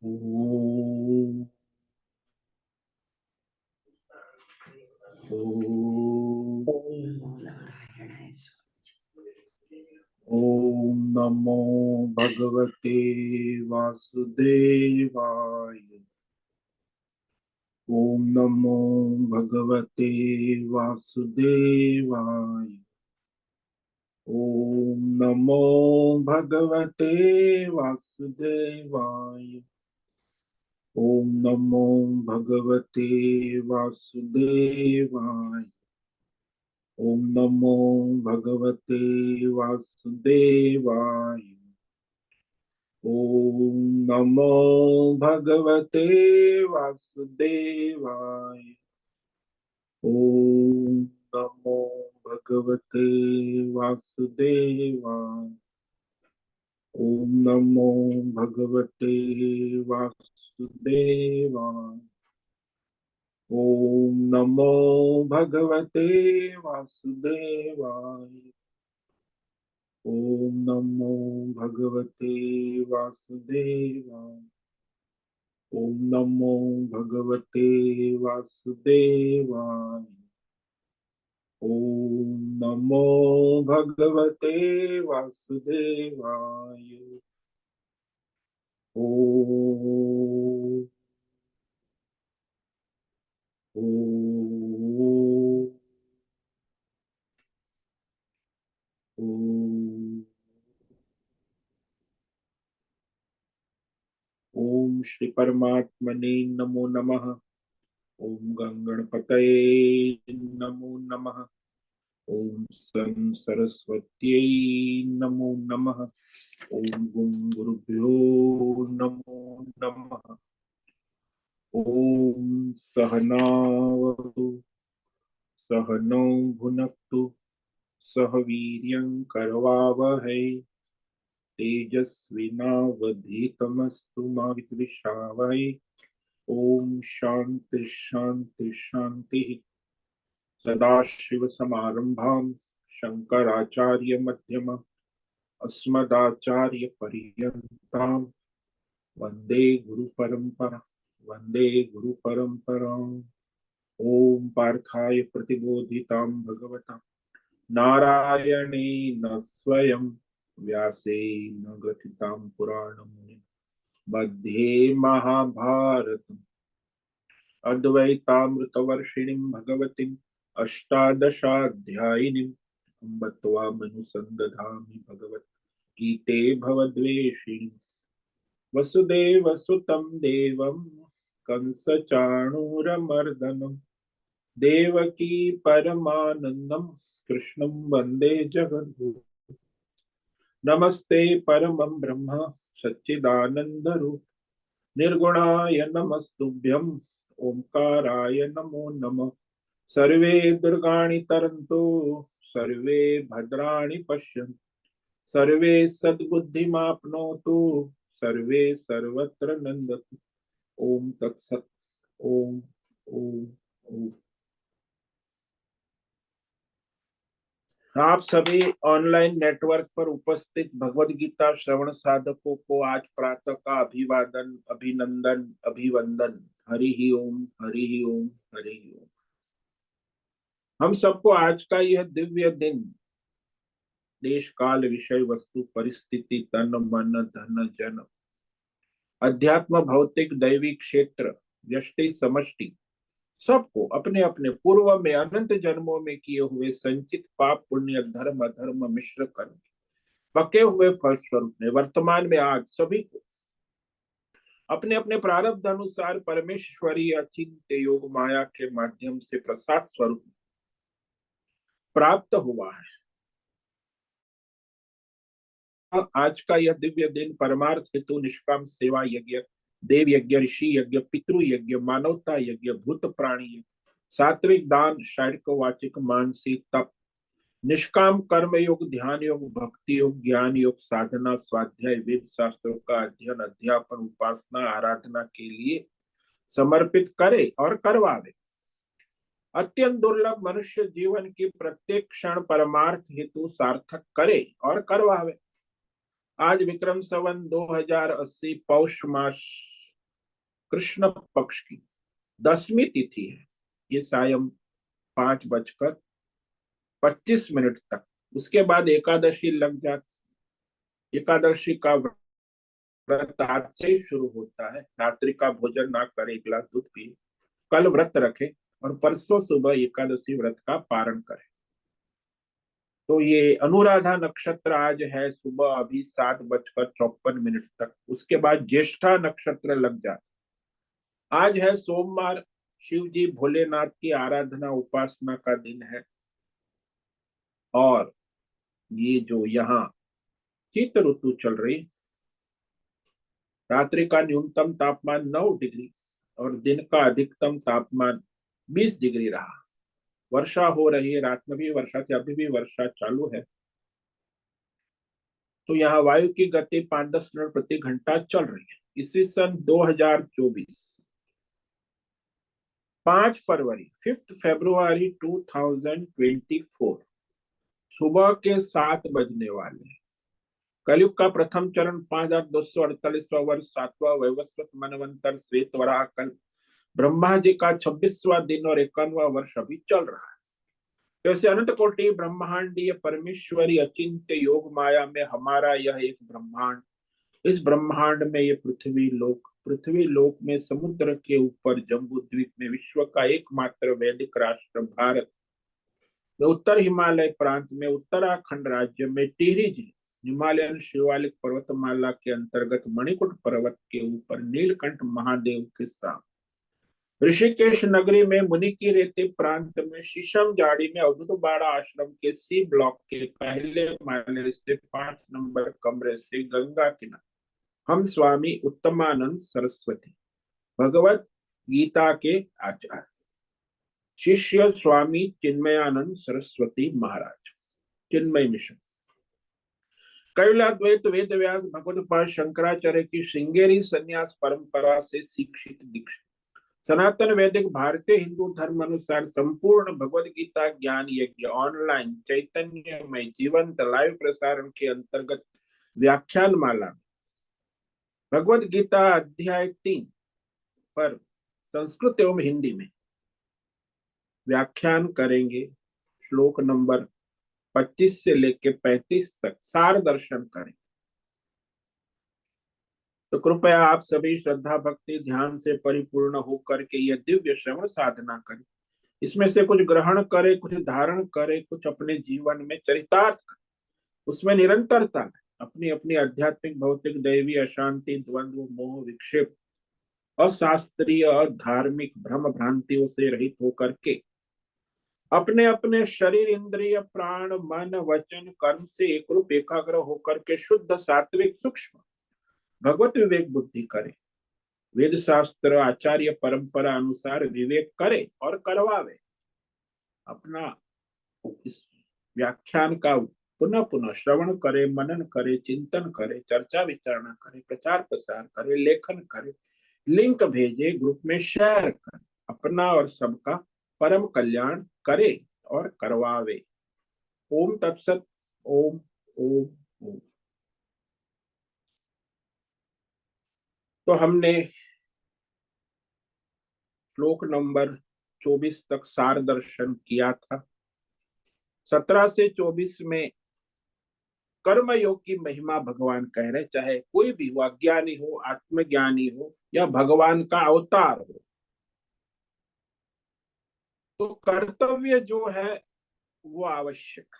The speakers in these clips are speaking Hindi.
ओम ओम ओम नमो भगवते वासुदेवाय। ओम नमो भगवते वासुदेवाय। ओम नमो भगवते वासुदेवाय। ओम नमो भगवते वासुदेवाय। ओम नमो भगवते वासुदेवाय। ओम नमो भगवते वासुदेवाय। ओम नमो भगवते वासुदेवाय। ओम नमो भगवते वासुदेवाय। ओम नमो भगवते वासुदेवाय। ओम नमो भगवते वासुदेवाय। ओम नमो भगवते वासुदेवाय। ओम नमो भगवते वासुदेवाय। ओम ओम ओम ओम श्री परमात्मने नमो नमः। ओम गंगणपतये नमो नमः। ओम सं सरस्वत्यै नमो नमः। ओम गुं गुरुभ्यो नमो नमः। ओम सहनावतु सहनौ भुनक्तु सह वीर्यं करवावहै तेजस्विनावधीतमस्तु मा विद्विषावहै। ओम शांति शांति शांति। सदाशिवसमारंभां शंकराचार्य मध्यमम् अस्मदाचार्य पर्यन्तां वंदे गुरु परंपरा। वंदे गुरु परंपराम्। ओम पार्थाय प्रतिबोधितां भगवता नारायणेन स्वयं व्यासेन ग्रथितां पुराणमुनिं मध्ये महाभारतम् अद्वैतामृतवर्षिणीं भगवतीम् अष्टादशाध्यायिनीम् अम्ब त्वामनुसन्दधामि भगवद्गीते भवद्वेषिणीम् वसुदेवसुतं देवं कंसचाणूरमर्दनं देवकी परमानन्दं कृष्णं वन्दे जगद्गुरुं। नमस्ते परमं ब्रह्म सच्चिदानन्दरूप निर्गुणाय नमस्तुभ्यं ओंकाराय नमो नमः। सर्वे दुर्गाणि तरन्तु सर्वे भद्राणि पश्यन्तु सर्वे सद्बुद्धिमाप्नोतु सर्वे सर्वत्र नन्दतु। ओम तत्सत। ओम ओम ओम। आप सभी ऑनलाइन नेटवर्क पर उपस्थित भगवद गीता श्रवण साधकों को आज प्रातः का अभिवादन अभिनंदन अभिवंदन। हरि ही ओम हरि ही ओम हरि ही ओम। हम सबको आज का यह दिव्य दिन देश काल विषय वस्तु परिस्थिति तन मन धन जन अध्यात्म भौतिक दैविक क्षेत्र व्यष्टि समष्टि सबको अपने अपने पूर्व में अनंत जन्मों में किए हुए संचित पाप पुण्य धर्म अधर्म मिश्र कर्म पके हुए फल स्वरूप में वर्तमान में आज सभी को अपने अपने प्रारब्ध अनुसार परमेश्वरी अचिंत्य योग माया के माध्यम से प्रसाद स्वरूप प्राप्त हुआ है। आज का यह दिव्य दिन परमार्थ हेतु निष्काम सेवा यज्ञ देव यज्ञ ऋषि यज्ञ पितृ यज्ञ मानवता यज्ञ भूत प्राणी सात्विक दान शारीरिक वाचिक मानसिक तप निष्काम कर्म योग ध्यान योग भक्ति योग ज्ञान योग साधना स्वाध्याय वेद शास्त्रों का अध्ययन अध्यापन उपासना आराधना के लिए समर्पित करे और करवावे। अत्यंत दुर्लभ मनुष्य जीवन की प्रत्येक क्षण परमार्थ हेतु सार्थक करे और करवावे। आज विक्रम संवत 2080 पौष मास कृष्ण पक्ष की 10वीं तिथि है। ये सायं 5:25 तक। उसके बाद एकादशी लग जाती। एकादशी का व्रत आज से ही शुरू होता है। रात्रि का भोजन ना करे, 1 गिलास दूध पिए, कल व्रत रखे और परसों सुबह एकादशी व्रत का पारण करे। तो ये अनुराधा नक्षत्र आज है सुबह अभी 7:54 तक। उसके बाद ज्येष्ठा नक्षत्र लग जाता। आज है सोमवार। शिव जी भोलेनाथ की आराधना उपासना का दिन है। और ये जो यहाँ शीत ऋतु चल रही, रात्रि का न्यूनतम तापमान 9 डिग्री और दिन का अधिकतम तापमान 20 डिग्री रहा। वर्षा हो रही है, रात में भी वर्षा थी, अभी भी वर्षा चालू है। तो यहाँ वायु की गति 5-10 किलोमीटर प्रति घंटा चल रही है। ईस्वी सन 2024 5 फरवरी 5 फरवरी 2024 सुबह के 7 बजने वाले हैं। कलयुग का प्रथम चरण 5248वां वर्ष, 7वां वैवस्वत मनवंतर श्वेत वराह कल्प, ब्रह्मा जी का 26वां दिन और 51वां वर्ष अभी चल रहा है। जैसे अनंत कोटि ब्रह्मांडीय परमेश्वरी अचिंत्य योग माया में हमारा यह एक ब्रह्मांड, इस ब्रह्मांड में ये पृथ्वी लोक में समुद्र के ऊपर जम्बू द्वीप में विश्व का एकमात्र वैदिक राष्ट्र भारत में उत्तर हिमालय प्रांत में उत्तराखंड राज्य में टिहरी जिले हिमालयन शिवालिक पर्वतमाला के अंतर्गत मणिकुट पर्वत के ऊपर नीलकंठ महादेव के साथ ऋषिकेश नगरी में मुनि की रेती प्रांत में शीशम झाड़ी में अवधूत बाड़ा आश्रम के सी ब्लॉक के पहले माले से 5 नंबर कमरे से गंगा किनारे हम स्वामी उत्तमानंद सरस्वती भगवत गीता के आचार्य शिष्य स्वामी चिन्मयानंद सरस्वती महाराज, चिन्मय मिशन, कैलाद्वैत वेद व्यास भगवत शंकराचार्य की श्रृंगेरी संन्यास परंपरा से शिक्षित दीक्षित सनातन वैदिक भारतीय हिंदू धर्म अनुसार संपूर्ण भगवद गीता ज्ञान यज्ञ ऑनलाइन चैतन्यमय जीवंत लाइव प्रसारण के अंतर्गत व्याख्यान माला भगवद गीता अध्याय 3 पर संस्कृत एवं हिंदी में व्याख्यान करेंगे। श्लोक नंबर 25 से लेकर 35 तक सार दर्शन करें। तो कृपया आप सभी श्रद्धा भक्ति ध्यान से परिपूर्ण होकर के यह दिव्य श्रवण साधना करें। इसमें से कुछ ग्रहण करे, कुछ धारण करे, कुछ अपने जीवन में चरितार्थ करे, उसमें निरंतरता अपनी अपनी आध्यात्मिक भौतिक दैवी अशांति द्वंद्व मोह विक्षेप अशास्त्रीय और धार्मिक भ्रम भ्रांतियों से रहित होकर के अपने अपने शरीर इंद्रिय प्राण मन वचन कर्म से एकरूप एकाग्र होकर के शुद्ध सात्विक सूक्ष्म भगवत विवेक बुद्धि करे, वेद शास्त्र आचार्य परंपरा अनुसार विवेक करे और करवावे। अपना इस व्याख्यान का पुनः पुनः श्रवण करे, मनन करे, चिंतन करे, चर्चा विचारणा करे, प्रचार प्रसार करे, लेखन करे, लिंक भेजे, ग्रुप में शेयर करे, अपना और सबका परम कल्याण करे और करवावे। ओम तत्सत। ओम ओम ओम। तो हमने श्लोक नंबर 24 तक सार दर्शन किया था। 17 से 24 में कर्म योग की महिमा भगवान कह रहे, चाहे कोई भी हो, अज्ञानी हो, आत्मज्ञानी हो या भगवान का अवतार हो, तो कर्तव्य जो है वो आवश्यक,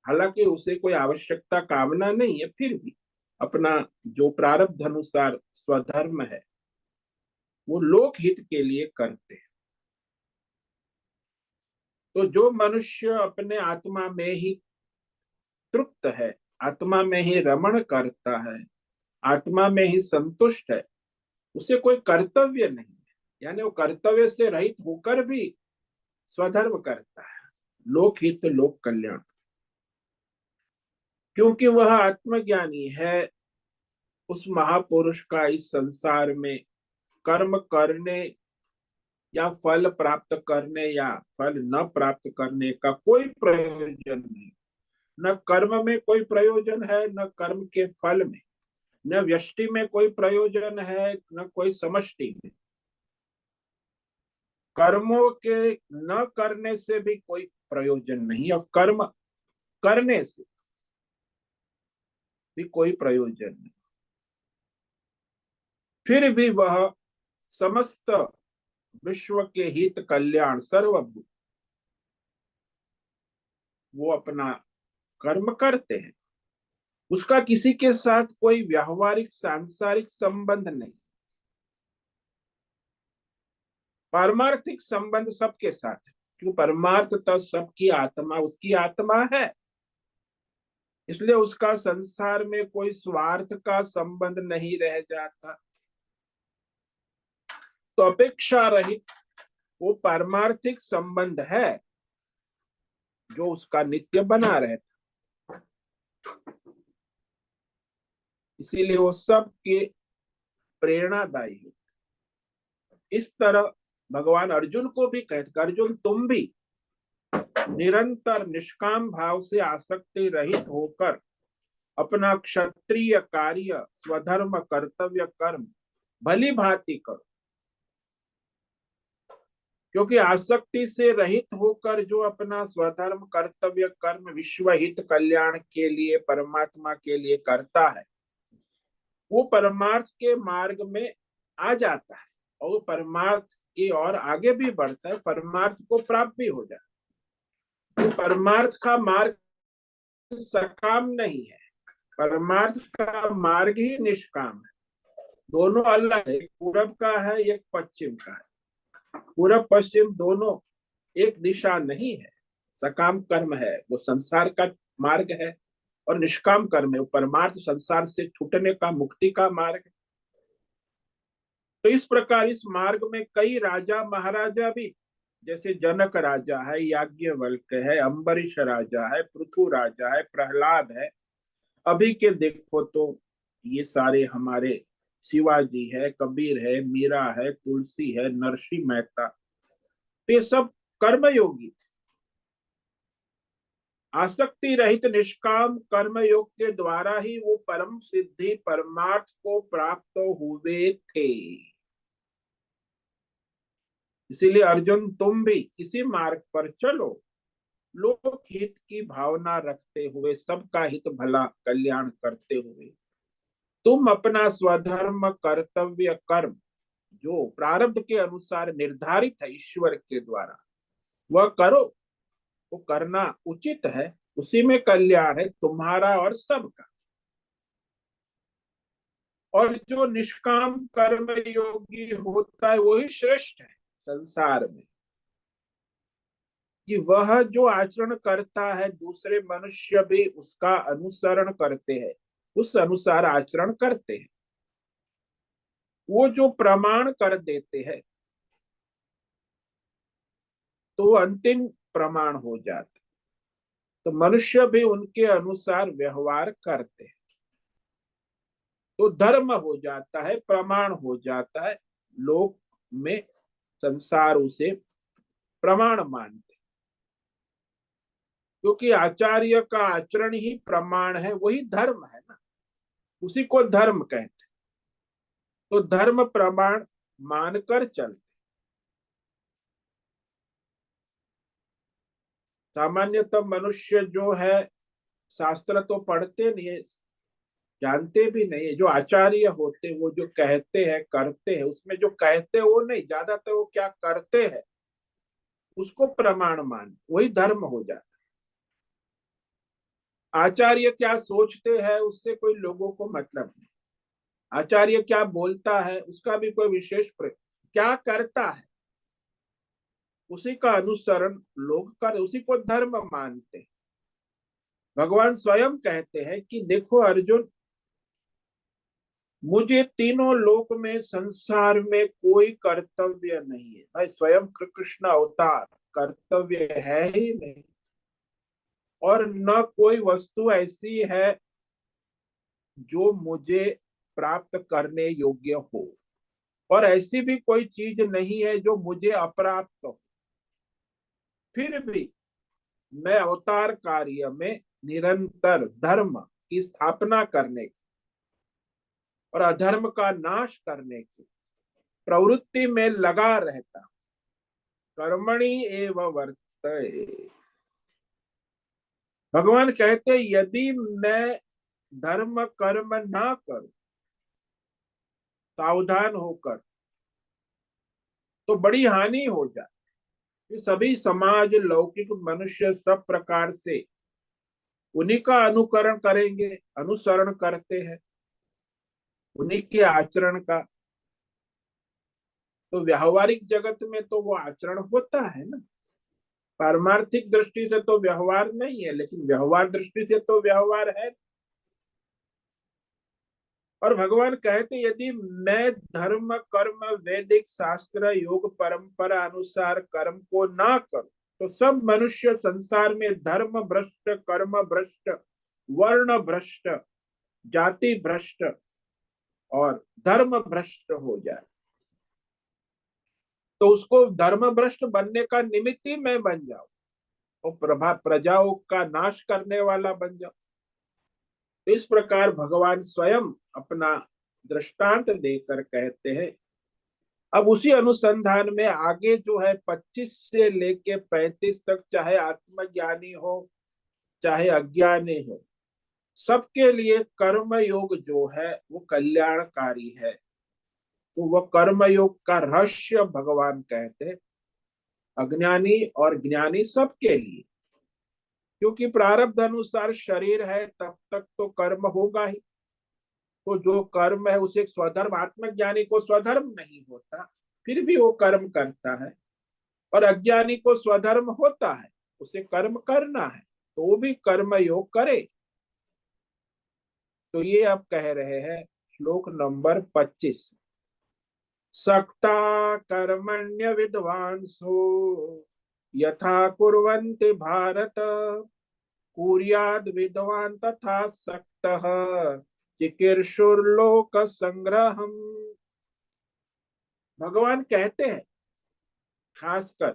हालांकि उसे कोई आवश्यकता कामना नहीं है, फिर भी अपना जो प्रारब्ध अनुसार स्वधर्म है वो लोक हित के लिए करते हैं। तो जो मनुष्य अपने आत्मा में ही तृप्त है, आत्मा में ही रमण करता है, आत्मा में ही संतुष्ट है, उसे कोई कर्तव्य नहीं है, यानी वो कर्तव्य से रहित होकर भी स्वधर्म करता है, लोकहित लोक कल्याण, क्योंकि वह आत्मज्ञानी है। उस महापुरुष का इस संसार में कर्म करने या फल प्राप्त करने या फल न प्राप्त करने का कोई प्रयोजन नहीं। न कर्म में कोई प्रयोजन है, न कर्म के फल में। न व्यष्टि में कोई प्रयोजन है न कोई समष्टि में। कर्मों के न करने से भी कोई प्रयोजन नहीं और कर्म करने से भी कोई प्रयोजन नहीं। फिर भी वह समस्त विश्व के हित कल्याण सर्वभूत वो अपना कर्म करते हैं। उसका किसी के साथ कोई व्यावहारिक सांसारिक संबंध नहीं। पारमार्थिक संबंध सबके साथ है, क्यों? परमार्थ तो सबकी आत्मा उसकी आत्मा है, इसलिए उसका संसार में कोई स्वार्थ का संबंध नहीं रह जाता। तो अपेक्षा रहित वो पारमार्थिक संबंध है जो उसका नित्य बना रहता। इसीलिए वो सबके प्रेरणादायी है। इस तरह भगवान अर्जुन को भी कहते, अर्जुन तुम भी निरंतर निष्काम भाव से आसक्ति रहित होकर अपना क्षत्रिय कार्य स्वधर्म कर्तव्य कर्म भली भांति करो। क्योंकि आसक्ति से रहित होकर जो अपना स्वधर्म कर्तव्य कर्म विश्व हित कल्याण के लिए परमात्मा के लिए करता है, वो परमार्थ के मार्ग में आ जाता है और वो परमार्थ की ओर आगे भी बढ़ता है, परमार्थ को प्राप्त भी हो जाता है। तो परमार्थ का मार्ग सकाम नहीं है, परमार्थ का मार्ग ही निष्काम है। दोनों अलग है, एक पूरब का है एक पश्चिम का है। पूरब पश्चिम दोनों एक दिशा नहीं है। सकाम कर्म है वो संसार का मार्ग है और निष्काम कर्म है वो परमार्थ संसार से छूटने का मुक्ति का मार्ग है। तो इस प्रकार इस मार्ग में कई राजा महाराजा भी, जैसे जनक राजा है, याज्ञवल्क्य है, अम्बरीश राजा है, पृथु राजा है, प्रहलाद है, अभी के देखो तो ये सारे हमारे शिवाजी है, कबीर है, मीरा है, तुलसी है, नरसिंह मेहता, तो ये सब कर्मयोगी थे। आसक्ति रहित निष्काम कर्म योग के द्वारा ही वो परम सिद्धि परमार्थ को प्राप्त हुए थे। इसीलिए अर्जुन तुम भी इसी मार्ग पर चलो, लोक हित की भावना रखते हुए, सबका हित भला कल्याण करते हुए तुम अपना स्वधर्म कर्तव्य कर्म जो प्रारब्ध के अनुसार निर्धारित है ईश्वर के द्वारा वह करो। वो करना उचित है, उसी में कल्याण है तुम्हारा और सबका। और जो निष्काम कर्म योगी होता है वही श्रेष्ठ है संसार में, कि वह जो आचरण करता है दूसरे मनुष्य भी उसका अनुसरण करते हैं, उस अनुसार आचरण करते हैं। वो जो प्रमाण कर देते हैं तो वो अंतिम प्रमाण हो जाता, तो मनुष्य भी उनके अनुसार व्यवहार करते हैं, तो धर्म हो जाता है, प्रमाण हो जाता है। लोक में संसार उसे प्रमाण मानते, क्योंकि आचार्य का आचरण ही प्रमाण है, वही धर्म है ना, उसी को धर्म कहते। तो धर्म प्रमाण मानकर चलते। सामान्यतः मनुष्य जो है शास्त्र तो पढ़ते नहीं है, जानते भी नहीं है। जो आचार्य होते वो जो कहते हैं करते हैं, उसमें जो कहते हैं वो नहीं, ज्यादातर वो क्या करते हैं उसको प्रमाण मान, वही धर्म हो जाता। आचार्य क्या सोचते हैं उससे कोई लोगों को मतलब नहीं। आचार्य क्या बोलता है उसका भी कोई विशेष क्या करता है उसी का अनुसरण लोग कर, उसी को धर्म मानते हैं। भगवान स्वयं कहते हैं कि देखो अर्जुन, मुझे तीनों लोक में संसार में कोई कर्तव्य नहीं है। भाई स्वयं कृष्ण अवतार, कर्तव्य है ही नहीं, और न कोई वस्तु ऐसी है जो मुझे प्राप्त करने योग्य हो, और ऐसी भी कोई चीज नहीं है जो मुझे अप्राप्त हो। फिर भी मैं अवतार कार्य में निरंतर धर्म की स्थापना करने और अधर्म का नाश करने की प्रवृत्ति में लगा रहता, कर्मणि एव वर्तते। भगवान कहते यदि मैं धर्म कर्म ना करूं सावधान होकर तो बड़ी हानि हो जाए। कि सभी समाज लौकिक मनुष्य सब प्रकार से उन्हीं का अनुकरण करेंगे, अनुसरण करते हैं उन्हीं के आचरण का। तो व्यावहारिक जगत में तो वो आचरण होता है ना। पारमार्थिक दृष्टि से तो व्यवहार नहीं है, लेकिन व्यवहार दृष्टि से तो व्यवहार है। और भगवान कहते यदि मैं धर्म कर्म वैदिक शास्त्र योग परंपरा अनुसार कर्म को ना करूं तो सब मनुष्य संसार में धर्म भ्रष्ट, कर्म भ्रष्ट, वर्ण भ्रष्ट, जाति भ्रष्ट और धर्म भ्रष्ट हो जाए। तो उसको धर्म भ्रष्ट बनने का निमित्त ही मैं बन जाऊं और प्रजाओं का नाश करने वाला बन जाऊं। तो इस प्रकार भगवान स्वयं अपना दृष्टांत देकर कहते हैं। अब उसी अनुसंधान में आगे जो है 25 से लेके 35 तक, चाहे आत्मज्ञानी हो चाहे अज्ञानी हो, सबके लिए कर्म योग जो है वो कल्याणकारी है। तो वह कर्म योग का रहस्य भगवान कहते हैं अज्ञानी और ज्ञानी सबके लिए। क्योंकि प्रारब्ध अनुसार शरीर है तब तक तो कर्म होगा ही। तो जो कर्म है उसे स्वधर्म, आत्मज्ञानी को स्वधर्म नहीं होता फिर भी वो कर्म करता है, और अज्ञानी को स्वधर्म होता है उसे कर्म करना है तो वो भी कर्म योग करे। तो ये अब कह रहे हैं श्लोक नंबर 25। सक्ता कर्मण्य विद्वांसो यथा कुर्वन्ति भारत कुर्याद् विद्वान तथा सक्तः चिकीर्षुर्लोक संग्रहम। भगवान कहते हैं खासकर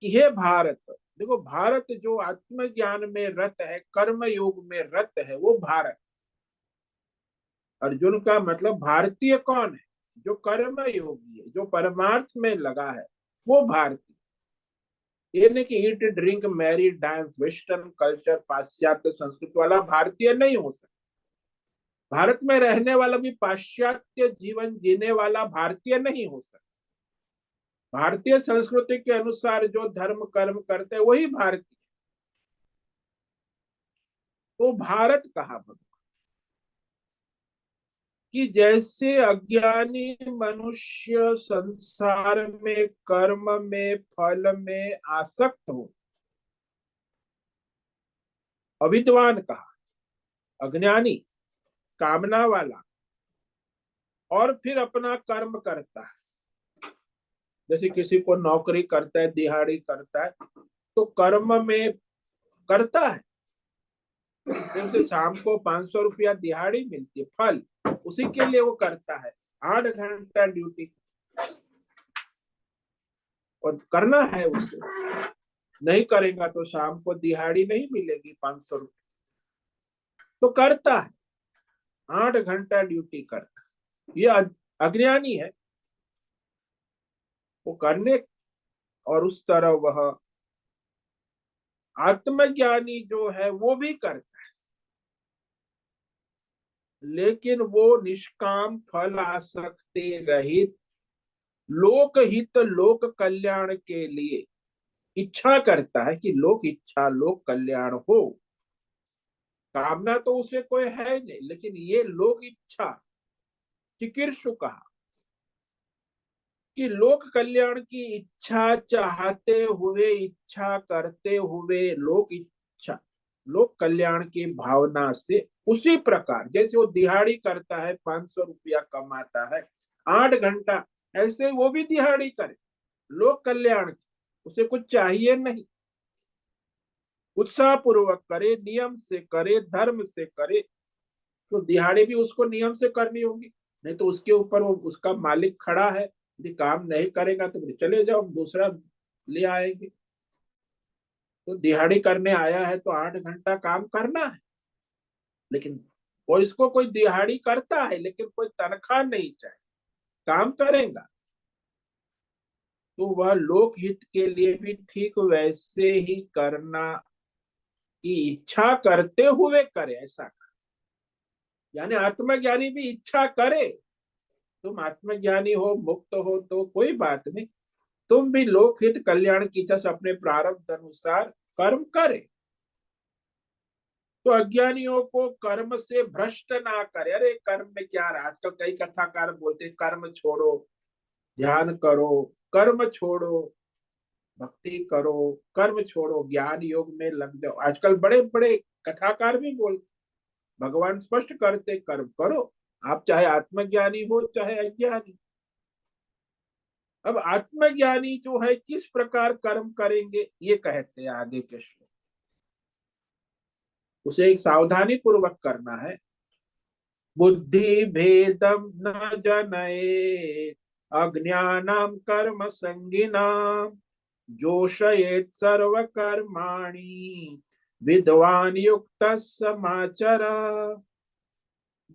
कि हे भारत, देखो भारत जो आत्मज्ञान में रत है, कर्म योग में रत है, वो भारत। अर्जुन का मतलब भारतीय कौन है? जो कर्म योगी है, जो परमार्थ में लगा है, वो भारतीय। ये नहीं कि eat drink merry dance western culture पाश्चात्य संस्कृति वाला भारतीय नहीं हो सकता। भारत में रहने वाला भी पाश्चात्य जीवन जीने वाला भारतीय नहीं हो सकता। भारतीय संस्कृति के अनुसार जो धर्म कर्म करते हैं वही भारतीय। तो भारत कहा भगवान कि जैसे अज्ञानी मनुष्य संसार में कर्म में फल में आसक्त हो, अविद्वान कहा, अज्ञानी कामना वाला, और फिर अपना कर्म करता है। जैसे किसी को नौकरी करता है, दिहाड़ी करता है, तो कर्म में करता है, फिर उसे शाम को 500 रुपया दिहाड़ी मिलती है, फल उसी के लिए वो करता है। 8 घंटा ड्यूटी और करना है उसे। नहीं करेगा तो शाम को दिहाड़ी नहीं मिलेगी 500 रुपये। तो करता है, 8 घंटा ड्यूटी करता है। ये अज्ञानी है, वो करने। और उस तरह वह आत्मज्ञानी जो है वो भी करता है, लेकिन वो निष्काम फल आसक्ति रहित लोकहित लोक कल्याण के लिए इच्छा करता है कि लोक इच्छा लोक कल्याण हो। कामना तो उसे कोई है नहीं, लेकिन ये लोक इच्छा, चिकीर्षु कहा कि लोक कल्याण की इच्छा चाहते हुए, इच्छा करते हुए, लोक इच्छा लोक कल्याण की भावना से उसी प्रकार जैसे वो दिहाड़ी करता है, 500 रुपया कमाता है 8 घंटा, ऐसे वो भी दिहाड़ी करे लोक कल्याण की। उसे कुछ चाहिए नहीं, उत्साह पूर्वक करे, नियम से करे, धर्म से करे। तो दिहाड़ी भी उसको नियम से करनी होगी, नहीं तो उसके ऊपर वो उसका मालिक खड़ा है, यदि काम नहीं करेगा तो चले जाओ, हम दूसरा ले आएंगे। तो दिहाड़ी करने आया है तो 8 घंटा काम करना है। लेकिन और इसको कोई दिहाड़ी करता है लेकिन कोई तनख्वाह नहीं चाहिए, काम करेगा, तो वह लोकहित के लिए भी ठीक वैसे ही करना की इच्छा करते हुए करे, ऐसा। यानी आत्मज्ञानी भी इच्छा करे, तुम आत्मज्ञानी हो, मुक्त हो, तो कोई बात नहीं, तुम भी लोकहित कल्याण की इच्छा से अपने प्रारब्ध अनुसार कर्म करे। तो अज्ञानियों को कर्म से भ्रष्ट ना करे। अरे कर्म में क्या रहा, आजकल कई कथाकार बोलते हैं, कर्म छोड़ो, ध्यान करो, कर्म छोड़ो, भक्ति करो, कर्म छोड़ो, ज्ञान योग में लग जाओ। आजकल बड़े बड़े कथाकार भी बोलते, भगवान स्पष्ट करते, कर्म करो, आप चाहे आत्मज्ञानी हो चाहे अज्ञानी। अब आत्मज्ञानी जो है किस प्रकार कर्म करेंगे ये कहते हैं आगे के श्लोक। उसे एक सावधानी पूर्वक करना है। बुद्धि भेदम न जनये अज्ञानाम कर्म संगिनाम जोशयेत सर्व कर्माणि विद्वान युक्त समाचर।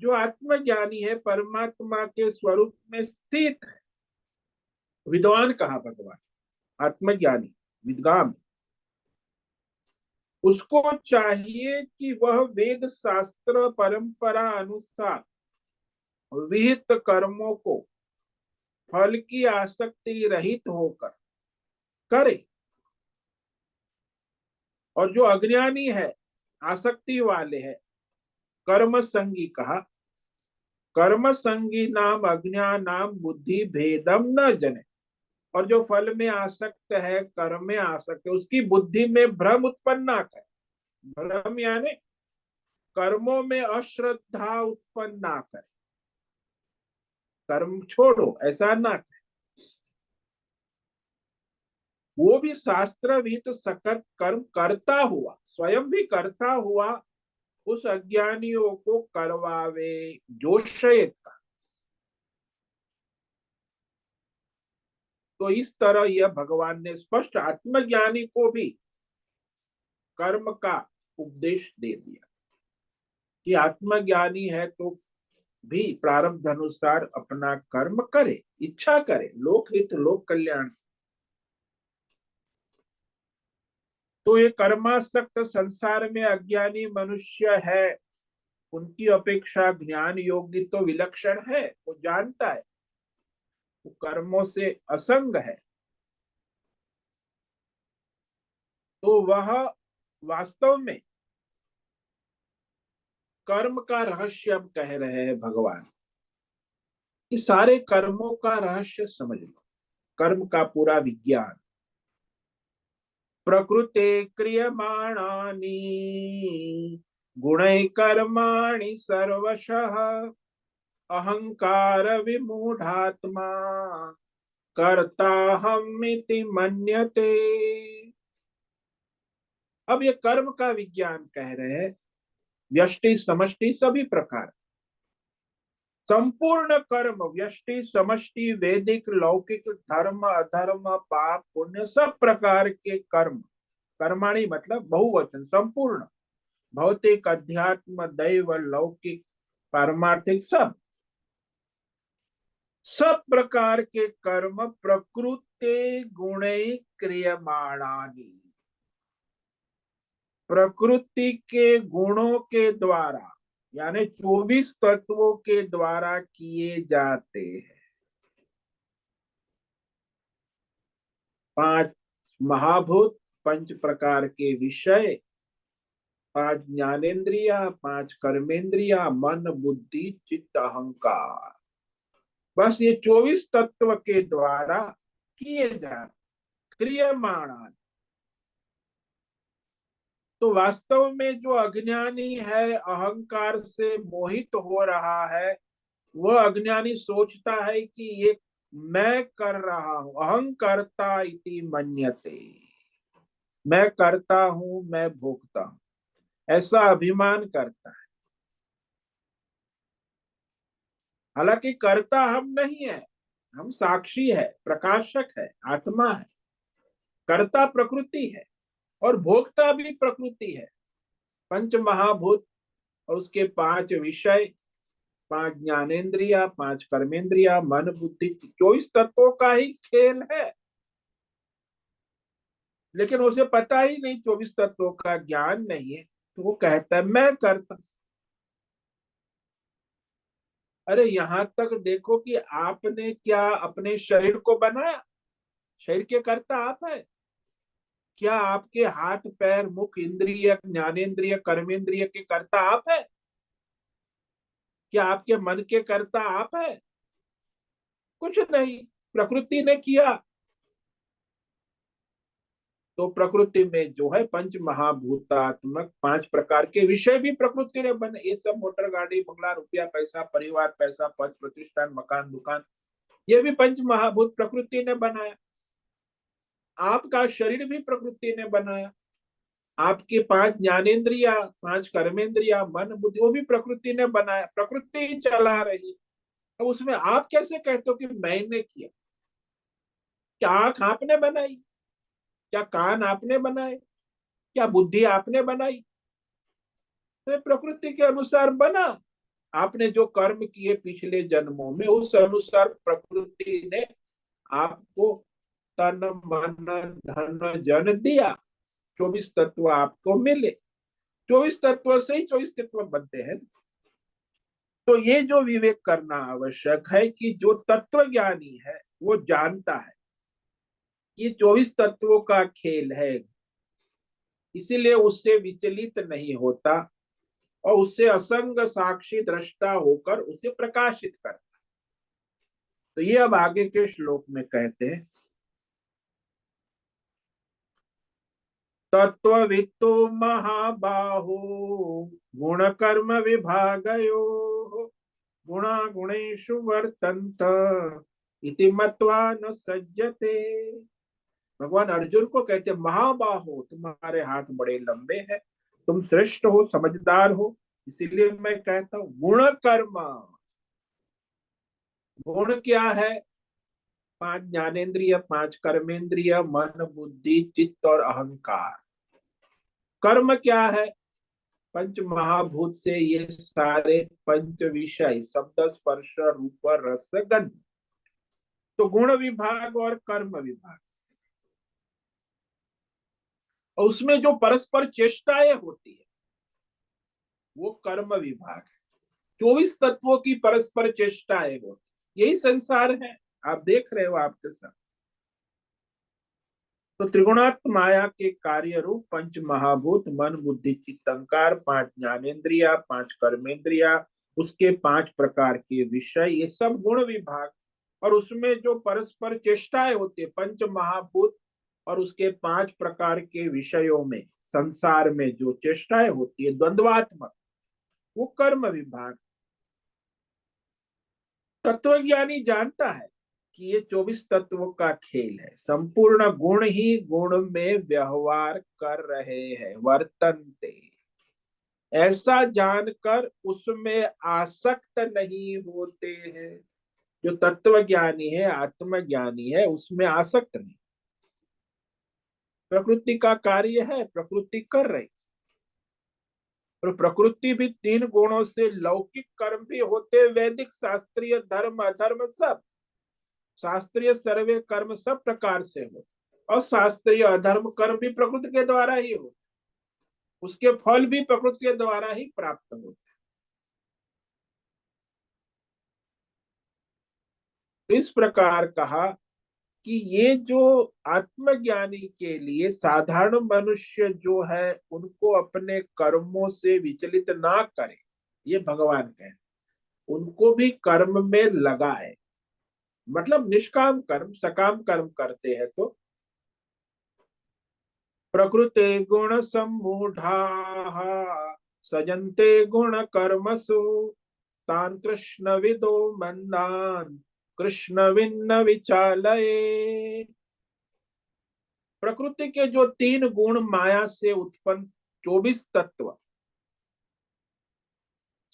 जो आत्मज्ञानी है, परमात्मा के स्वरूप में स्थित है, विद्वान कहा भगवान, आत्मज्ञानी विद्वान, उसको चाहिए कि वह वेद शास्त्र परंपरा अनुसार विहित कर्मों को फल की आसक्ति रहित होकर करे। और जो अज्ञानी है, आसक्ति वाले है, कर्म संगी कहा, कर्म संगी नाम अज्ञान नाम बुद्धि भेदम न जने। और जो फल में आसक्त है, कर्म में आसक्त है, उसकी बुद्धि में भ्रम उत्पन्न ना करे। भ्रम यानी कर्मों में अश्रद्धा उत्पन्न ना करे, कर्म छोड़ो ऐसा ना करे। वो भी शास्त्र विहित सकत कर्म करता हुआ, स्वयं भी करता हुआ, उस अज्ञानियों को करवावे, जोशयत का। तो इस तरह यह भगवान ने स्पष्ट आत्मज्ञानी को भी कर्म का उपदेश दे दिया कि आत्मज्ञानी है तो भी प्रारब्ध अनुसार अपना कर्म करे, इच्छा करे, लोकहित लोक कल्याण। तो ये कर्मासक्त संसार में अज्ञानी मनुष्य है, उनकी अपेक्षा ज्ञान योगी तो विलक्षण है। वो जानता है, वो कर्मों से असंग है, तो वह वास्तव में कर्म का रहस्य अब कह रहे हैं भगवान कि सारे कर्मों का रहस्य समझ लो, कर्म का पूरा विज्ञान। प्रकृते क्रियमाणानि गुणै कर्माणि सर्वशः अहंकार विमूढ़ात्मा कर्ता हम इति मन्यते। अब ये कर्म का विज्ञान कह रहे हैं, व्यष्टि समष्टि सभी प्रकार, संपूर्ण कर्म, व्यष्टि समष्टि वैदिक लौकिक धर्म अधर्म पाप पुण्य सब प्रकार के कर्म, कर्माणि मतलब बहुवचन, संपूर्ण, भौतिक अध्यात्म दैव लौकिक पारमार्थिक सब, सब प्रकार के कर्म प्रकृति गुणे क्रियमाणानि, प्रकृति के गुणों के द्वारा यानी 24 तत्वों के द्वारा किए जाते हैं। 5 महाभूत, 5 प्रकार के विषय, 5 ज्ञानेन्द्रिया, 5 कर्मेंद्रिया, मन बुद्धि चित्त अहंकार, बस ये 24 तत्व के द्वारा किए जाते, क्रियमाणानि। तो वास्तव में जो अज्ञानी है, अहंकार से मोहित हो रहा है, वह अज्ञानी सोचता है कि ये मैं कर रहा हूं, अहंकर्ता इति मन्यते, मैं करता हूं, मैं भोगता हूं, ऐसा अभिमान करता है। हालांकि कर्ता हम नहीं है, हम साक्षी है, प्रकाशक है, आत्मा है। कर्ता प्रकृति है और भोक्ता भी प्रकृति है। पंच महाभूत और उसके 5 विषय, 5 ज्ञानेन्द्रिया, 5 कर्मेंद्रिया, मन बुद्धि, 24 तत्वों का ही खेल है। लेकिन उसे पता ही नहीं, 24 तत्वों का ज्ञान नहीं है, तो वो कहता है मैं करता। अरे यहां तक देखो कि आपने क्या अपने शरीर को बनाया? शरीर के कर्ता आप है? क्या आपके हाथ पैर मुख इंद्रिय ज्ञानेन्द्रिय कर्मेंद्रिय के कर्ता आप है? क्या आपके मन के कर्ता आप है? कुछ नहीं, प्रकृति ने किया। तो प्रकृति में जो है पंच महाभूतात्मक 5 प्रकार के विषय भी प्रकृति ने बने। ये सब मोटर गाड़ी बंगला रुपया पैसा परिवार पैसा पद प्रतिष्ठान मकान दुकान, ये भी पंच महाभूत प्रकृति ने बनाया। आपका शरीर भी प्रकृति ने बनाया। आपके 5 ज्ञानेन्द्रिया, 5 कर्मेंद्रिया, मन बुद्धि, वो भी प्रकृति ने बनाया। प्रकृति ही चला रही है। तो उसमें आप कैसे कहते हो कि मैंने किया? क्या आंख आपने बनाई? क्या कान आपने बनाए? क्या बुद्धि आपने बनाई? तो ये प्रकृति के अनुसार बना। आपने जो कर्म किए पिछले जन्मों में, उस अनुसार प्रकृति ने आपको तन मन धन जन दिया। 24 तत्व आपको मिले। 24 तत्व से ही 24 तत्व बनते हैं। तो ये जो विवेक करना आवश्यक है कि जो तत्व ज्ञानी है वो जानता है कि 24 तत्वों का खेल है, इसीलिए उससे विचलित नहीं होता और उससे असंग साक्षी दृष्टा होकर उसे प्रकाशित करता। तो ये अब आगे के श्लोक में कहते हैं, तत्ववित्तो महाबाहो गुण कर्म विभागयो गुणा गुणेषु वर्तन्त इति मत्वा न सज्जते। भगवान अर्जुन को कहते हैं, महाबाहो, तुम्हारे हाथ बड़े लंबे हैं, तुम श्रेष्ठ हो, समझदार हो, इसीलिए मैं कहता हूं गुण कर्म। गुण क्या है? 5 ज्ञानेन्द्रिय, 5 कर्मेंद्रिय, मन बुद्धि चित्त और अहंकार। कर्म क्या है? पंच महाभूत से ये सारे पंच विषय शब्द स्पर्श रूप रस गंध। तो गुण विभाग और कर्म विभाग, और उसमें जो परस्पर चेष्टाएं होती है वो कर्म विभाग है। 24 तत्वों की परस्पर चेष्टाएं होती, यही संसार है। आप देख रहे हो आपके साथ। तो त्रिगुणात्म माया के कार्य रूप पंच महाभूत मन बुद्धि चित्त अहंकार, 5 ज्ञानेन्द्रिया, 5 कर्मेंद्रिया, उसके 5 प्रकार के विषय, ये सब गुण विभाग। और उसमें जो परस्पर चेष्टाएं होती है पंच महाभूत और उसके 5 प्रकार के विषयों में, संसार में जो चेष्टाएं होती है द्वंद्वात्मक, वो कर्म विभाग। तत्वज्ञानी जानता है कि ये 24 तत्वों का खेल है। संपूर्ण गुण ही गुण में व्यवहार कर रहे हैं, वर्तनते। ऐसा जानकर उसमें आसक्त नहीं होते हैं। जो तत्वज्ञानी है, आत्मज्ञानी है, उसमें आसक्त नहीं। प्रकृति का कार्य है, प्रकृति कर रही। और प्रकृति भी 3 गुणों से, लौकिक कर्म भी होते, वैदिक शास्त्रीय धर्म अधर्म सब, शास्त्रीय सर्वे कर्म सब प्रकार से हो। और शास्त्रीय अधर्म कर्म भी प्रकृति के द्वारा ही हो, उसके फल भी प्रकृति के द्वारा ही प्राप्त होते। तो इस प्रकार कहा कि ये जो आत्मज्ञानी के लिए साधारण मनुष्य जो है उनको अपने कर्मों से विचलित ना करे, ये भगवान कहे। उनको भी कर्म में लगाए, मतलब निष्काम कर्म, सकाम कर्म करते हैं तो प्रकृते गुण सम्मूढ़ा सजन्ते गुण कर्मसु तान कृष्ण विदो मंदान कृष्ण विन्न विचालये। प्रकृति के जो 3 गुण माया से उत्पन्न 24 तत्व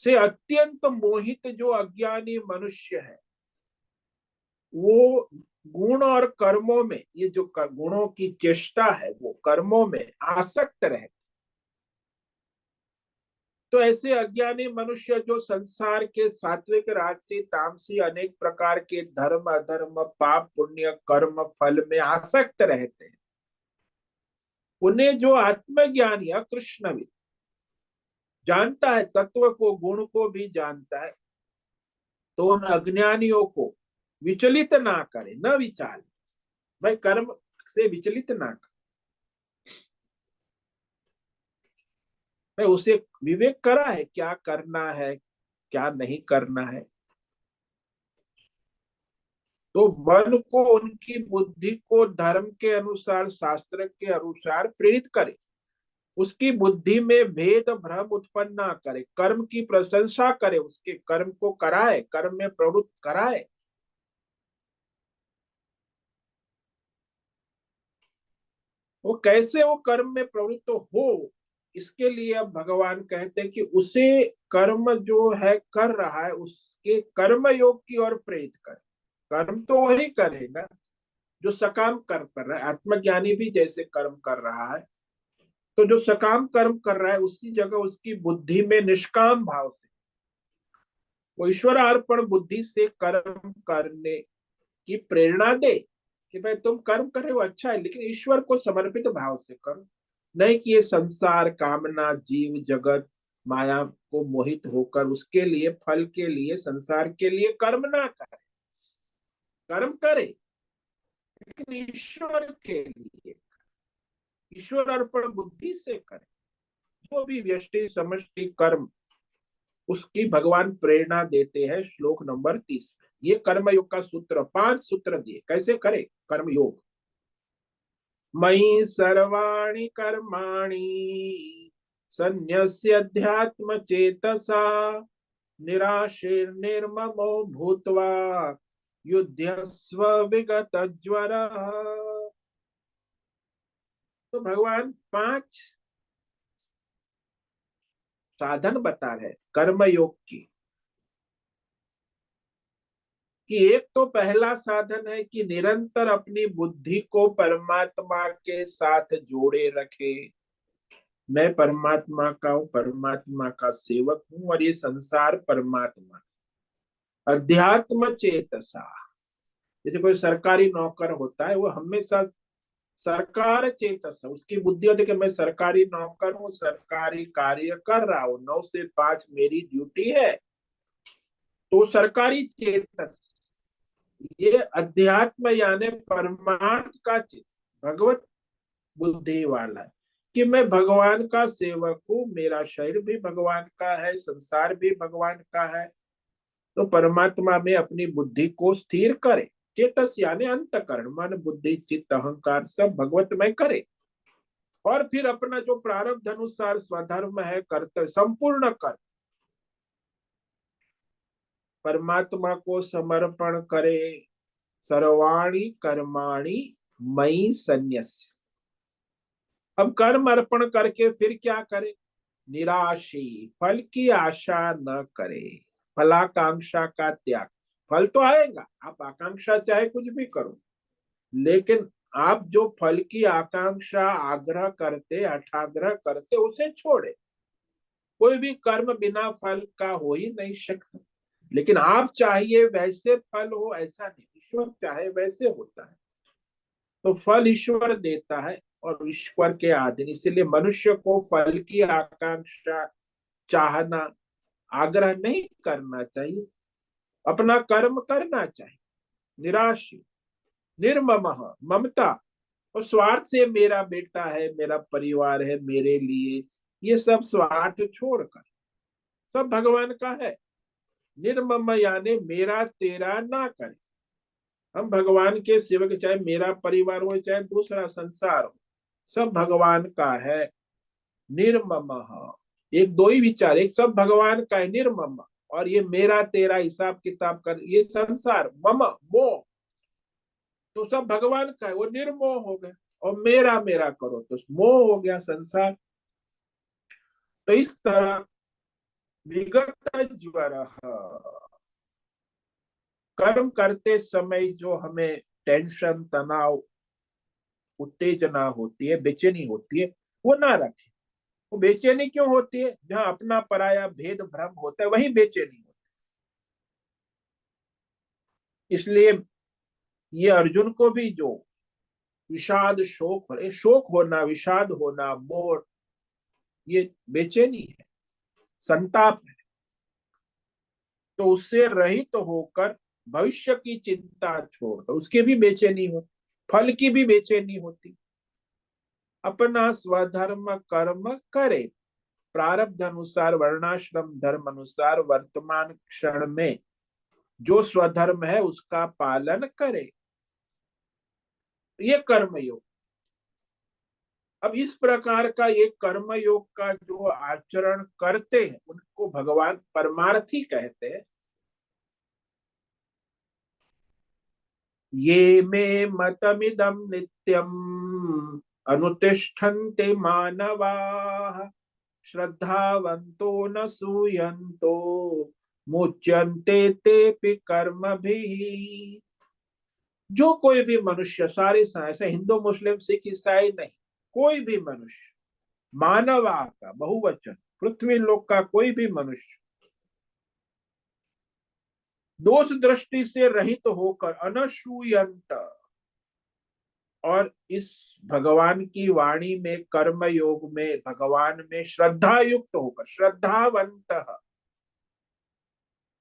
से अत्यंत मोहित जो अज्ञानी मनुष्य है, वो गुण और कर्मों में, ये जो गुणों की चेष्टा है वो कर्मों में आसक्त रहे। तो ऐसे अज्ञानी मनुष्य जो संसार के सात्विक राजसी तामसी अनेक प्रकार के धर्म अधर्म पाप पुण्य कर्म फल में आसक्त रहते हैं, उन्हें जो आत्मज्ञानी या कृष्णविद जानता है, तत्व को गुण को भी जानता है, तो उन अज्ञानियों को विचलित ना करे, न विचार। भाई कर्म से विचलित ना करे, भाई उसे विवेक करा है क्या करना है क्या नहीं करना है। तो मन को, उनकी बुद्धि को धर्म के अनुसार शास्त्र के अनुसार प्रेरित करे, उसकी बुद्धि में भेद भ्रम उत्पन्न ना करे, कर्म की प्रशंसा करे, उसके कर्म को कराए, कर्म में प्रवृत्त कराए। वो कैसे वो कर्म में प्रवृत्त हो, इसके लिए अब भगवान कहते हैं कि उसे कर्म जो है कर रहा है उसके कर्म योग की ओर प्रेरित कर। कर्म तो वही करेगा जो सकाम कर्म कर रहा है, आत्मज्ञानी भी जैसे कर्म कर रहा है। तो जो सकाम कर्म कर रहा है उसी जगह उसकी बुद्धि में निष्काम भाव से वो ईश्वर अर्पण बुद्धि से कर्म करने की प्रेरणा दे कि भाई तुम कर्म कर रहे हो अच्छा है, लेकिन ईश्वर को समर्पित भाव से करो। नहीं कि ये संसार कामना जीव जगत माया को मोहित होकर उसके लिए फल के लिए संसार के लिए कर्म ना करे। कर्म करे लेकिन ईश्वर के लिए, ईश्वर अर्पण बुद्धि से करे। जो भी व्यष्टि समष्टि कर्म उसकी भगवान प्रेरणा देते हैं। श्लोक नंबर 30 ये कर्मयोग का सूत्र, 5 सूत्र दिए कैसे करे कर्मयोग। मयि सर्वाणि कर्माणि सन्न्यस्याध्यात्म चेतसा निराशीर्निर्ममो भूत्वा युध्यस्व विगत ज्वर। तो भगवान 5 साधन बता रहे कर्मयोग की, कि एक तो पहला साधन है कि निरंतर अपनी बुद्धि को परमात्मा के साथ जोड़े रखे। मैं परमात्मा का हूँ, परमात्मा का सेवक हूँ और ये संसार परमात्मा। अध्यात्म चेतसा, जैसे कोई सरकारी नौकर होता है वो हमेशा सरकार चेतस, उसकी बुद्धि होती है कि मैं सरकारी नौकर हूँ, सरकारी कार्य कर रहा हूँ, 9 से 5 मेरी ड्यूटी है। तो सरकारी चेतस ये अध्यात्म यानी परमार्थ का चित भगवत बुद्धि वाला है कि मैं भगवान का सेवक हूँ, मेरा शरीर भी भगवान का है, संसार भी भगवान का है। तो परमात्मा में अपनी बुद्धि को स्थिर करे। चेतस यानी अंतकरण, मन बुद्धि चित्त अहंकार सब भगवतमय करे। और फिर अपना जो प्रारब्ध अनुसार स्वधर्म है कर्तव्य संपूर्ण कर परमात्मा को समर्पण करे। सर्वाणी कर्माणि मयि संन्यस्य। अब कर्म अर्पण करके फिर क्या करे, निराशी फल की आशा न करे, फलाकांक्षा का त्याग। फल तो आएगा, आप आकांक्षा चाहे कुछ भी करो, लेकिन आप जो फल की आकांक्षा आग्रह करते हठाग्रह करते उसे छोड़े। कोई भी कर्म बिना फल का हो ही नहीं सकता, लेकिन आप चाहिए वैसे फल हो ऐसा नहीं, ईश्वर चाहे वैसे होता है। तो फल ईश्वर देता है और ईश्वर के अधीन, इसलिए मनुष्य को फल की आकांक्षा चाहना आग्रह नहीं करना चाहिए, अपना कर्म करना चाहिए। निराशी निर्मम ममता और स्वार्थ से मेरा बेटा है मेरा परिवार है मेरे लिए, ये सब स्वार्थ छोड़कर सब भगवान का है। निर्मम यानी मेरा तेरा ना करे। हम भगवान के सेवक, चाहे मेरा परिवार हो चाहे दूसरा संसार हो, सब भगवान का है। निर्मम, एक दो ही विचार, एक सब भगवान का है निर्मम, और ये मेरा तेरा हिसाब किताब कर ये संसार मम मोह, तो सब भगवान का है वो निर्मोह हो गया। और मेरा मेरा करो तो मोह हो गया संसार। तो इस तरह विगत ज्वर, कर्म करते समय जो हमें टेंशन तनाव उत्तेजना होती है बेचैनी होती है वो ना रखे। वो बेचैनी क्यों होती है? जहां अपना पराया भेद भ्रम होता है वही बेचैनी होती है। इसलिए ये अर्जुन को भी जो विषाद शोक होना, विषाद होना, मोह, ये बेचैनी है, संताप है, तो उससे रहित तो होकर भविष्य की चिंता छोड़कर उसके भी बेचैनी हो, फल की भी बेचैनी होती। अपना स्वधर्म कर्म करे, प्रारब्ध अनुसार वर्णाश्रम धर्म अनुसार वर्तमान क्षण में जो स्वधर्म है उसका पालन करे, ये कर्म योग। अब इस प्रकार का ये कर्म योग का जो आचरण करते हैं उनको भगवान परमार्थी कहते हैं। ये मे मतमिदं नित्यम् अनुतिष्ठन्ते मानवाः श्रद्धावन्तो न सूयन्तो मुच्यन्ते तेऽपि कर्मभिः। जो कोई भी मनुष्य, सारे ऐसे हिंदू मुस्लिम सिख ईसाई नहीं, कोई भी मनुष्य, मानवा का बहुवचन, पृथ्वी लोक का कोई भी मनुष्य दोष दृष्टि से रहित होकर अनसूयंत, और इस भगवान की वाणी में कर्म योग में भगवान में श्रद्धा युक्त होकर, श्रद्धावंत,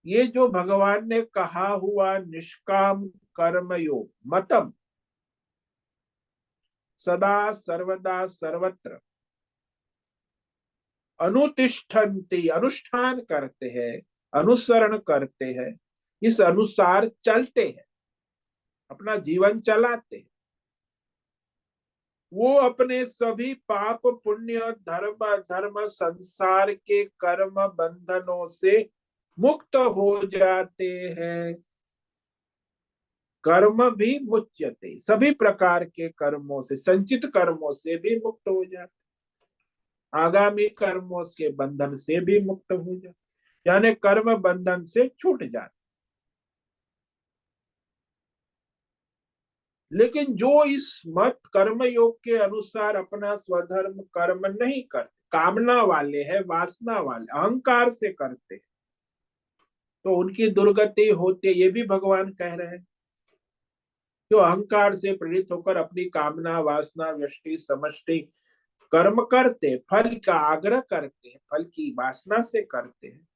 ये जो भगवान ने कहा हुआ निष्काम कर्म योग मतम, सदा सर्वदा सर्वत्र अनुतिष्ठन्ति, अनुष्ठान करते हैं, अनुसरण करते हैं, इस अनुसार चलते हैं, अपना जीवन चलाते हैं, वो अपने सभी पाप पुण्य धर्म धर्म संसार के कर्म बंधनों से मुक्त हो जाते हैं। कर्म भी मुच्यते, सभी प्रकार के कर्मों से, संचित कर्मों से भी मुक्त हो जाते, आगामी कर्मों के बंधन से भी मुक्त हो जाते, यानी कर्म बंधन से छूट जाते। लेकिन जो इस मत कर्म योग के अनुसार अपना स्वधर्म कर्म नहीं करते, कामना वाले हैं, वासना वाले, अहंकार से करते हैं, तो उनकी दुर्गति होती है, ये भी भगवान कह रहे हैं। जो अहंकार से प्रेरित होकर अपनी कामना वासना व्यष्टि समष्टि कर्म करते, फल का आग्रह करते हैं, फल की वासना से करते हैं,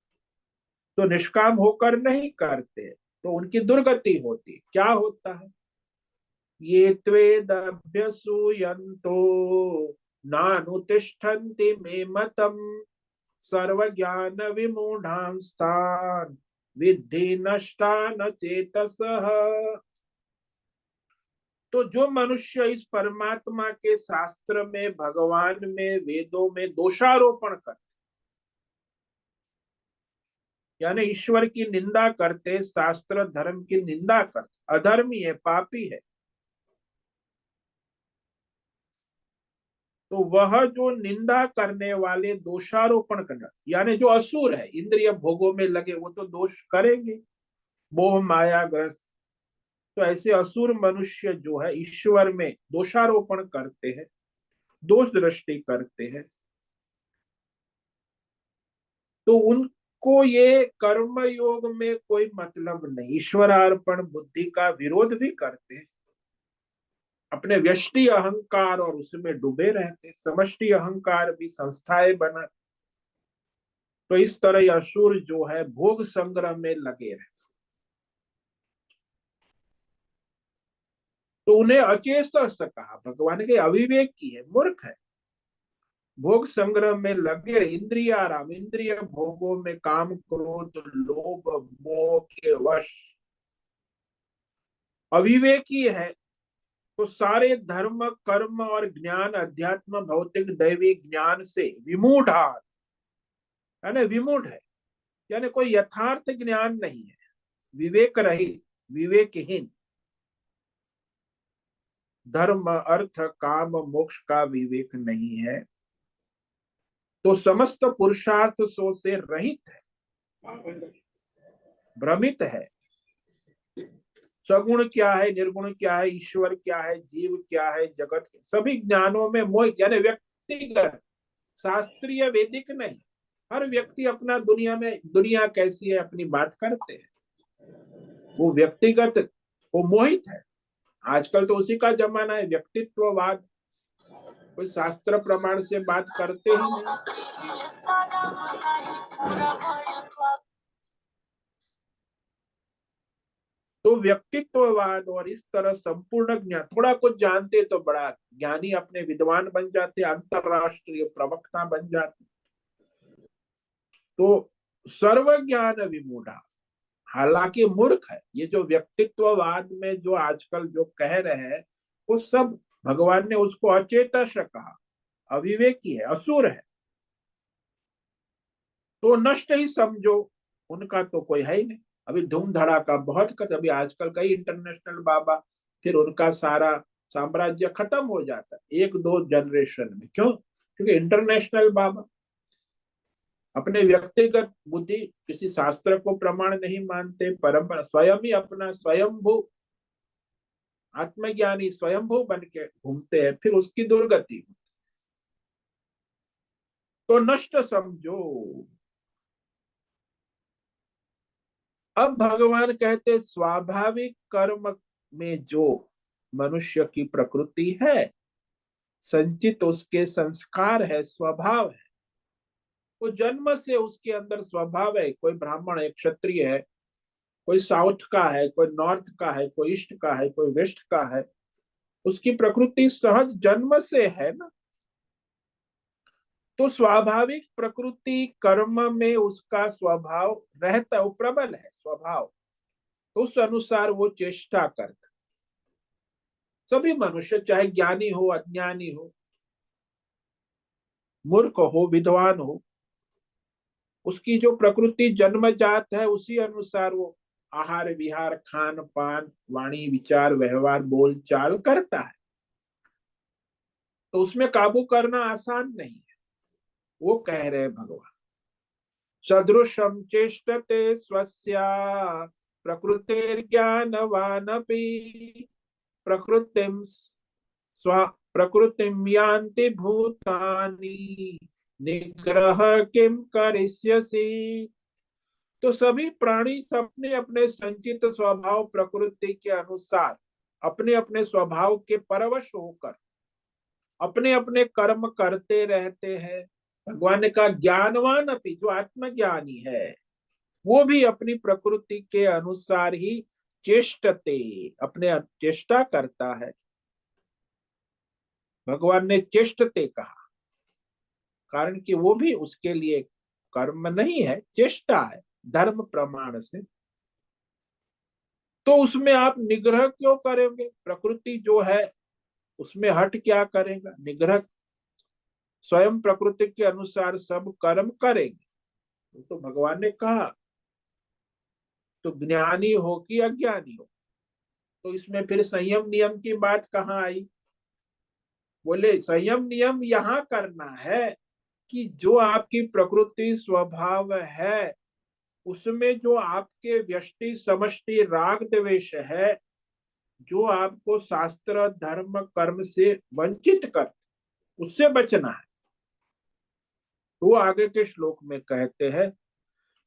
तो निष्काम होकर नहीं करते, तो उनकी दुर्गति होती। क्या होता है? ये त्वेदभ्यसूयन्तो नानुतिष्ठन्ति मे मतम् सर्वज्ञान विमूढ़ांस्तान् विद्धि नष्टान चेतसः। तो जो मनुष्य इस परमात्मा के शास्त्र में, भगवान में, वेदों में दोषारोपण करते, यानी ईश्वर की निंदा करते, शास्त्र धर्म की निंदा करते, अधर्मी है, पापी है, तो वह जो निंदा करने वाले, दोषारोपण करना, यानी जो असुर है, इंद्रिय भोगों में लगे, वो तो दोष करेंगे, मोह माया ग्रस्त। तो ऐसे असुर मनुष्य जो है ईश्वर में दोषारोपण करते हैं, दोष दृष्टि करते हैं, तो उनको ये कर्म योग में कोई मतलब नहीं, ईश्वरार्पण बुद्धि का विरोध भी करते हैं, अपने व्यष्टि अहंकार और उसमें डूबे रहते, समष्टि अहंकार भी संस्थाएं बना, तो इस तरह असुर जो है भोग संग्रह में लगे रहे, तो उन्हें अचेत से कहा, भगवान के अविवेक की है, मूर्ख है, भोग संग्रह में लगे रहे, इंद्रियाराम, इंद्रिय भोगों में काम क्रोध लोभ मोह के वश अविवेकी है, तो सारे धर्म कर्म और ज्ञान, अध्यात्म भौतिक दैवी ज्ञान से विमूढ़, यानी विमूढ़ है, यानी कोई यथार्थ ज्ञान नहीं है, विवेक रहित, विवेकहीन, धर्म अर्थ काम मोक्ष का विवेक नहीं है, तो समस्त पुरुषार्थ सो से रहित है, भ्रमित है। सगुण क्या है, निर्गुण क्या है, ईश्वर क्या है, जीव क्या है, जगत, सभी ज्ञानों में मोहित, यानी व्यक्तिगत शास्त्रीय वैदिक नहीं। हर व्यक्ति अपना दुनिया में दुनिया कैसी है अपनी बात करते हैं, वो व्यक्तिगत, वो मोहित है। आजकल तो उसी का जमाना है, व्यक्तित्ववाद। कोई शास्त्र प्रमाण से बात करते ही नहीं। तो व्यक्तित्ववाद और इस तरह संपूर्ण ज्ञान, थोड़ा कुछ जानते तो बड़ा ज्ञानी, अपने विद्वान बन जाते, अंतरराष्ट्रीय प्रवक्ता बन जाते। तो सर्व ज्ञान विमूढ़ा, हालांकि मूर्ख है। ये जो व्यक्तित्ववाद में जो आजकल जो कह रहे हैं, वो सब भगवान ने उसको अचेतस कहा, अविवेकी है, असुर है। तो नष्ट ही समझो, उनका तो कोई है ही नहीं। अभी धूम धड़ाका बहुत कर, अभी आजकल कई इंटरनेशनल बाबा, फिर उनका सारा साम्राज्य खत्म हो जाता है एक दो जनरेशन में। क्यों? क्योंकि इंटरनेशनल बाबा अपने व्यक्तिगत बुद्धि, किसी शास्त्र को प्रमाण नहीं मानते, परंपरा, स्वयं ही अपना स्वयंभू आत्मज्ञानी स्वयंभू बन के घूमते हैं, फिर उसकी दुर्गति। तो नष्ट समझो। अब भगवान कहते स्वाभाविक कर्म में जो मनुष्य की प्रकृति है, संचित उसके संस्कार है, स्वभाव है, वो जन्म से उसके अंदर स्वभाव है। कोई ब्राह्मण है, क्षत्रिय है, कोई साउथ का है, कोई नॉर्थ का है, कोई ईस्ट का है, कोई वेस्ट का है, उसकी प्रकृति सहज जन्म से है ना। तो स्वाभाविक प्रकृति कर्म में उसका स्वभाव रहता, वो प्रबल है स्वभाव, तो उस अनुसार वो चेष्टा करता। सभी मनुष्य, चाहे ज्ञानी हो, अज्ञानी हो, मूर्ख हो, विद्वान हो, उसकी जो प्रकृति जन्मजात है उसी अनुसार वो आहार विहार, खान पान, वाणी विचार, व्यवहार, बोल चाल करता है। तो उसमें काबू करना आसान नहीं है। वो कह रहे भगवान, सदृशम चेष्टते स्वस्या प्रकृतिर्ज्ञानवानपि प्रकृतिम स्व प्रकृतिम यान्ति भूतानि निग्रह किम करिष्यसि। तो सभी प्राणी अपने अपने संचित स्वभाव प्रकृति के अनुसार अपने अपने स्वभाव के परवश होकर अपने अपने कर्म करते रहते हैं। भगवान ने कहा ज्ञानवान अपनी, जो आत्मज्ञानी है वो भी अपनी प्रकृति के अनुसार ही चेष्टते, अपने चेष्टा करता है। भगवान ने चेष्टते कहा कारण कि वो भी उसके लिए कर्म नहीं है, चेष्टा है धर्म प्रमाण से। तो उसमें आप निग्रह क्यों करेंगे? प्रकृति जो है उसमें हट क्या करेगा? निग्रह, स्वयं प्रकृति के अनुसार सब कर्म करेंगे। तो भगवान ने कहा, तो ज्ञानी हो कि अज्ञानी हो, तो इसमें फिर संयम नियम की बात कहाँ आई? बोले संयम नियम यहाँ करना है कि जो आपकी प्रकृति स्वभाव है उसमें जो आपके व्यष्टि समष्टि राग द्वेष है, जो आपको शास्त्र धर्म कर्म से वंचित कर, उससे बचना है। तो आगे के श्लोक में कहते हैं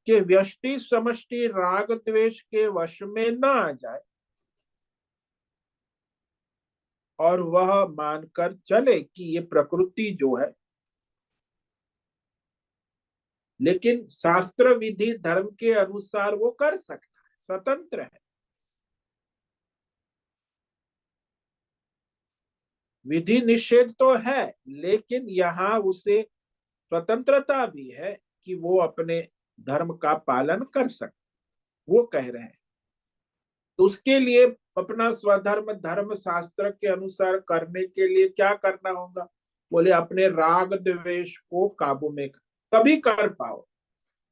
कि व्यष्टि समष्टि राग द्वेष के वश में न आ जाए और वह मानकर चले कि ये प्रकृति जो है, लेकिन शास्त्र विधि धर्म के अनुसार वो कर सकता है, स्वतंत्र है। विधि निषेध तो है, लेकिन यहाँ उसे स्वतंत्रता भी है कि वो अपने धर्म का पालन कर सके, वो कह रहे हैं। तो उसके लिए अपना स्वधर्म धर्म शास्त्र के अनुसार करने के लिए क्या करना होगा? बोले अपने राग द्वेष को काबू में तभी कर पाओ।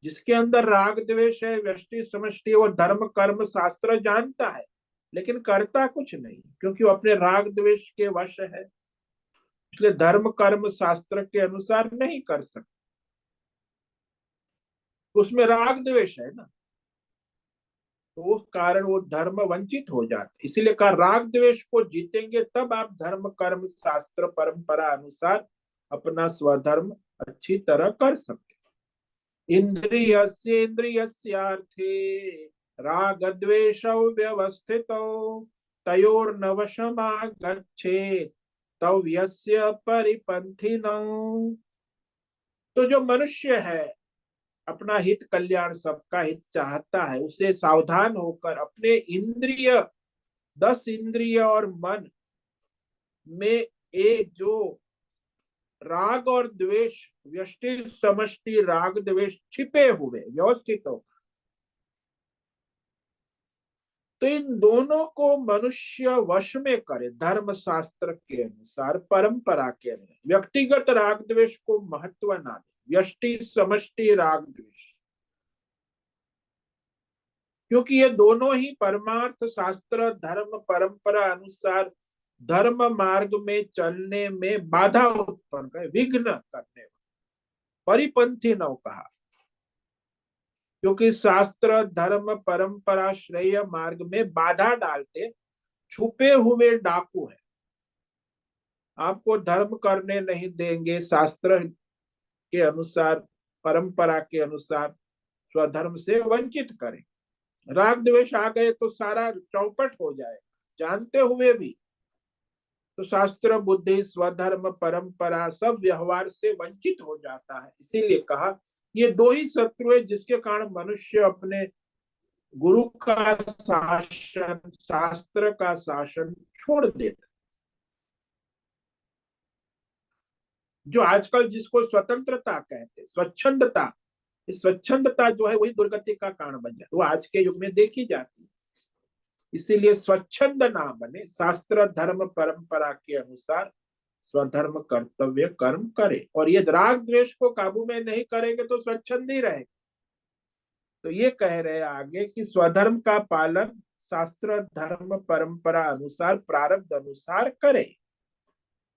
जिसके अंदर राग द्वेष है, व्यष्टि समष्टि, वो धर्म कर्म शास्त्र जानता है लेकिन करता कुछ नहीं, क्योंकि वो अपने राग द्वेष के वश है, इसलिए धर्म कर्म शास्त्र के अनुसार नहीं कर सकता। उसमें राग द्वेष है ना, तो उस कारण वो धर्म वंचित हो जाते। इसीलिए कहा राग द्वेष को जीतेंगे तब आप धर्म कर्म शास्त्र परंपरा अनुसार अपना स्वधर्म अच्छी तरह कर सकते। इंद्रियस्येन्द्रियस्यार्थे राग द्वेषौ व्यवस्थितौ तयोर्नवशमागच्छेत् तौ यस्य परिपन्थिनौ। तो जो मनुष्य है अपना हित कल्याण सबका हित चाहता है, उसे सावधान होकर अपने इंद्रिय 10 इंद्रिय और मन में एक जो राग और द्वेष, व्यष्टि समष्टि राग द्वेष छिपे हुए व्यवस्थित हो, तो इन दोनों को मनुष्य वश में करे धर्म शास्त्र के अनुसार, परंपरा के अनुसार। व्यक्तिगत राग द्वेष को महत्व ना दे, व्यष्टि समष्टि राग द्वेष, क्योंकि ये दोनों ही परमार्थ शास्त्र धर्म परंपरा अनुसार धर्म मार्ग में चलने में बाधा उत्पन्न करे, विघ्न करने, परिपंथी नव कहा, क्योंकि शास्त्र धर्म परंपरा श्रेय मार्ग में बाधा डालते छुपे हुए डाकू है। आपको धर्म करने नहीं देंगे, शास्त्र के अनुसार परंपरा के अनुसार स्वधर्म से वंचित करें। राग द्वेष आ गए तो सारा चौपट हो जाए, जानते हुए भी तो शास्त्र बुद्धि स्वधर्म परंपरा सब व्यवहार से वंचित हो जाता है। इसीलिए कहा ये दो ही शत्रु है जिसके कारण मनुष्य अपने गुरु का शासन शास्त्र का शासन छोड़ देता। जो आजकल जिसको स्वतंत्रता कहते, स्वच्छंदता, स्वच्छंदता जो है वही दुर्गति का कारण बन जाता, वो आज के युग में देखी जाती है। इसीलिए स्वच्छंद ना बने, शास्त्र धर्म परंपरा के अनुसार स्वधर्म कर्तव्य कर्म करे, और ये राग द्वेष को काबू में नहीं करेंगे तो स्वच्छंद ही रहेगा। तो ये कह रहे आगे कि स्वधर्म का पालन शास्त्र धर्म परंपरा अनुसार प्रारब्ध अनुसार करे।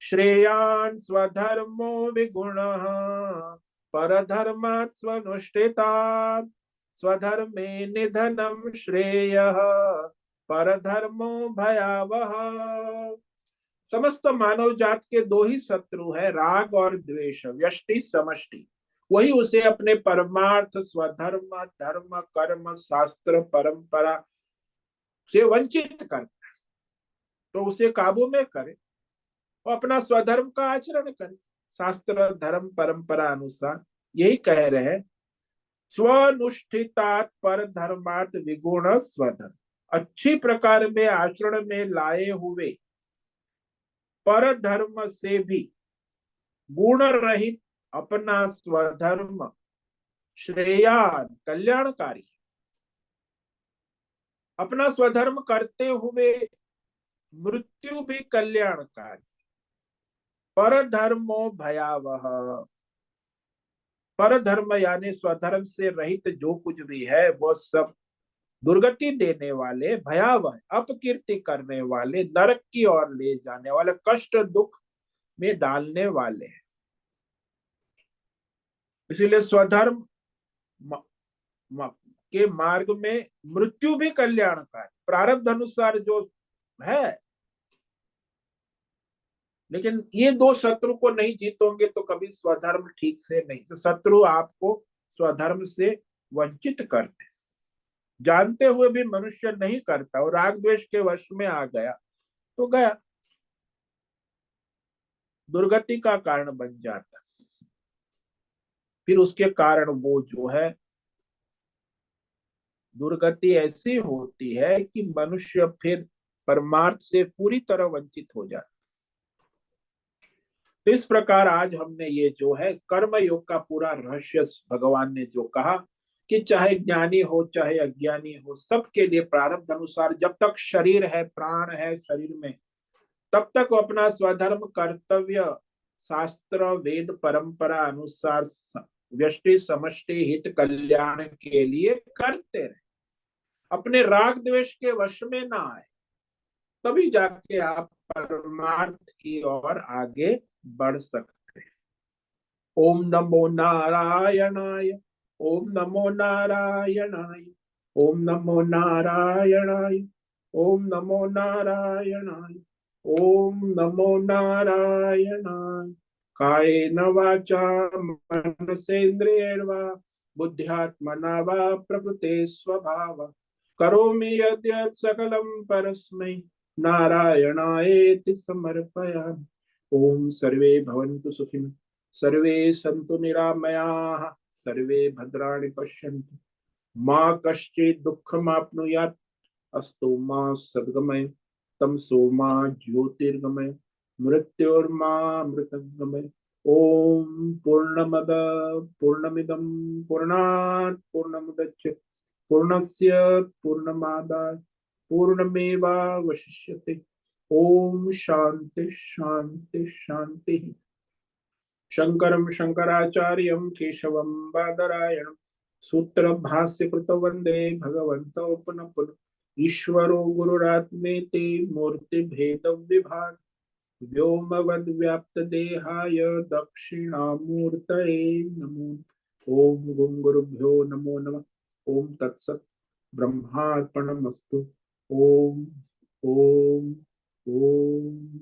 श्रेयान् स्वधर्मो विगुणः परधर्मात् स्वनुष्ठितात् स्वधर्मे निधनं श्रेयः परधर्मो भयावह। समस्त मानव जात के दो ही शत्रु है, राग और द्वेष, व्यष्टि समष्टि। वही उसे अपने परमार्थ स्वधर्म धर्म कर्म शास्त्र परंपरा से वंचित करता है। तो उसे काबू में करे और अपना स्वधर्म का आचरण करे शास्त्र धर्म परंपरा अनुसार। यही कह रहे हैं स्वनुष्ठितात पर धर्मात विगुण स्वधर्म, अच्छी प्रकार में आचरण में लाए हुए पर धर्म से भी गुण रहित अपना स्वधर्म श्रेयान कल्याणकारी। अपना स्वधर्म करते हुए मृत्यु भी कल्याणकारी। पर धर्मो भयावह, पर धर्म यानी स्वधर्म से रहित जो कुछ भी है वो सब दुर्गति देने वाले, भयावह, अपकीर्ति करने वाले, नरक की ओर ले जाने वाले, कष्ट दुख में डालने वाले हैं। इसीलिए स्वधर्म के मार्ग में मृत्यु भी कल्याणकारी, प्रारब्ध अनुसार जो है। लेकिन ये दो शत्रु को नहीं जीतोगे तो कभी स्वधर्म ठीक से नहीं, तो शत्रु आपको स्वधर्म से वंचित करते, जानते हुए भी मनुष्य नहीं करता और राग द्वेष के वश में आ गया तो गया, दुर्गति का कारण बन जाता। फिर उसके कारण वो जो है दुर्गति ऐसी होती है कि मनुष्य फिर परमार्थ से पूरी तरह वंचित हो जाता। तो इस प्रकार आज हमने ये जो है कर्म योग का पूरा रहस्य भगवान ने जो कहा कि चाहे ज्ञानी हो चाहे अज्ञानी हो, सबके लिए प्रारब्ध अनुसार जब तक शरीर है प्राण है शरीर में, तब तक वो अपना स्वधर्म कर्तव्य शास्त्र वेद परंपरा अनुसार व्यष्टि समष्टि हित कल्याण के लिए करते रहे, अपने राग द्वेष के वश में ना आए, तभी जाके आप परमार्थ की ओर आगे बढ़ सकते हैं। ओम नमो नारायणाय, ओम नमो नारायणाय, ओम नमो नारायणाय, ओम नमो नारायणाय, ओम नमो नारायणाय। कायेन वाचा मनसेन्द्रियैर्वा बुद्ध्यात्मना वा प्रकृते स्वभाव करोमि यद्यत् सकलं परस्मै नारायणायेति समर्पयामि। ओम सर्वे भवन्तु सुखिनः, सर्वे सन्तु निरामयाः, सर्वे भद्राणि पश्यन्तु, मा कश्चित् दुःखमाप्नुयात्, अस्तु मा सद्गमय, तमसो मा ज्योतिर्गमय, मृत्योर्मा मृतंगमय। ओम पूर्णमद पूर्णमिदं पूर्णात् पूर्णमुदच्यते पूर्णस्य पूर्णमादाय पूर्णमेवावशिष्यते। ओम शांति शांति शांति। शंकरं शंकराचार्यं केशवं बादरायणं सूत्र भाष्य कृत वंदे भगवन्तौ पुनः पुनः। ईश्वरो गुरुरात्मेति मूर्ति भेद विभाग व्योमवद्व्याप्त देहाय दक्षिणामूर्तये नमो। ओम गुं गुरुभ्यो नमो नमः। ओम तत्सत् ब्रह्मार्पणमस्तु। ओम ओम ओम।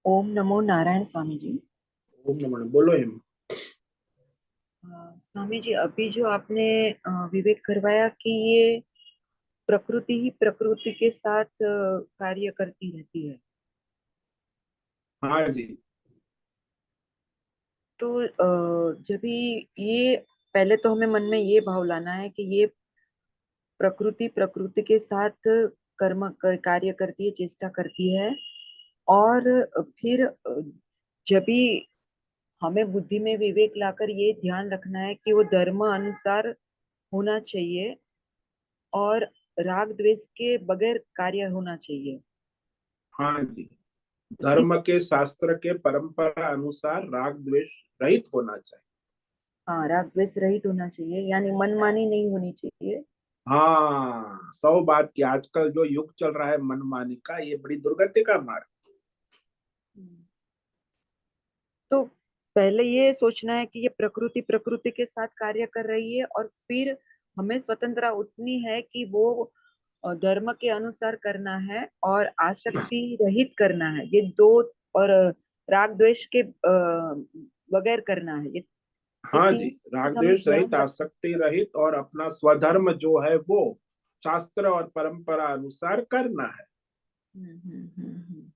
ओम नमो नारायण स्वामी जी। ओम नमः। बोलो हिम। स्वामी जी, अभी जो आपने विवेक करवाया कि ये प्रकृति ही प्रकृति के साथ कार्य करती रहती है, हाँ जी। तो जब भी ये पहले तो हमें मन में ये भाव लाना है कि ये प्रकृति प्रकृति के साथ कार्य करती है, चेष्टा करती है। और फिर जब भी हमें बुद्धि में विवेक लाकर ये ध्यान रखना है कि वो धर्म अनुसार होना चाहिए और राग द्वेष के बगैर कार्य होना चाहिए। हाँ जी। इस धर्म के शास्त्र के परंपरा अनुसार राग द्वेष रहित होना चाहिए। हाँ, राग द्वेष रहित होना चाहिए, यानी मनमानी नहीं होनी चाहिए। हाँ, 100 बात की। आजकल जो युग चल रहा है मनमानी का, ये बड़ी दुर्गति का मार्ग। तो पहले ये सोचना है कि ये प्रकृति प्रकृति के साथ कार्य कर रही है, और फिर हमें स्वतंत्रता उतनी है कि वो धर्म के अनुसार करना है और आसक्ति रहित करना है, ये दो। और राग द्वेष के बगैर करना है, ये हाँ जी। तीन राग चीज हमें द्वेष ध्यान रहित, रखना आसक्ति रहित, और अपना स्वधर्म जो है वो शास्त्र और परंपरा अनुसार करना है। है।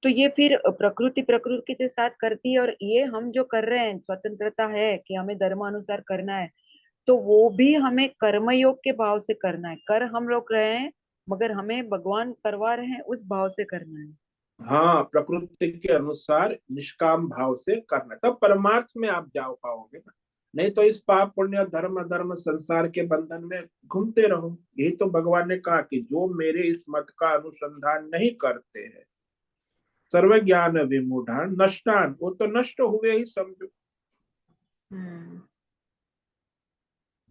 तो ये फिर प्रकृति प्रकृति के साथ करती है, और ये हम जो कर रहे हैं, स्वतंत्रता है कि हमें धर्म अनुसार करना है, तो वो भी हमें कर्मयोग के भाव से करना है। कर हम लोग रहे हैं, मगर हमें भगवान करवा रहे हैं, उस भाव से करना है। हाँ, प्रकृति के अनुसार निष्काम भाव से करना, तब परमार्थ में आप जा पाओगे ना। नहीं तो इस पाप पुण्य धर्म अधर्म संसार के बंधन में घूमते रहो। यही तो भगवान ने कहा कि जो मेरे इस मत का अनुसंधान नहीं करते हैं, सर्व ज्ञान विमूढ़ान नष्टान, वो तो नष्ट हुए ही समझो। हम्म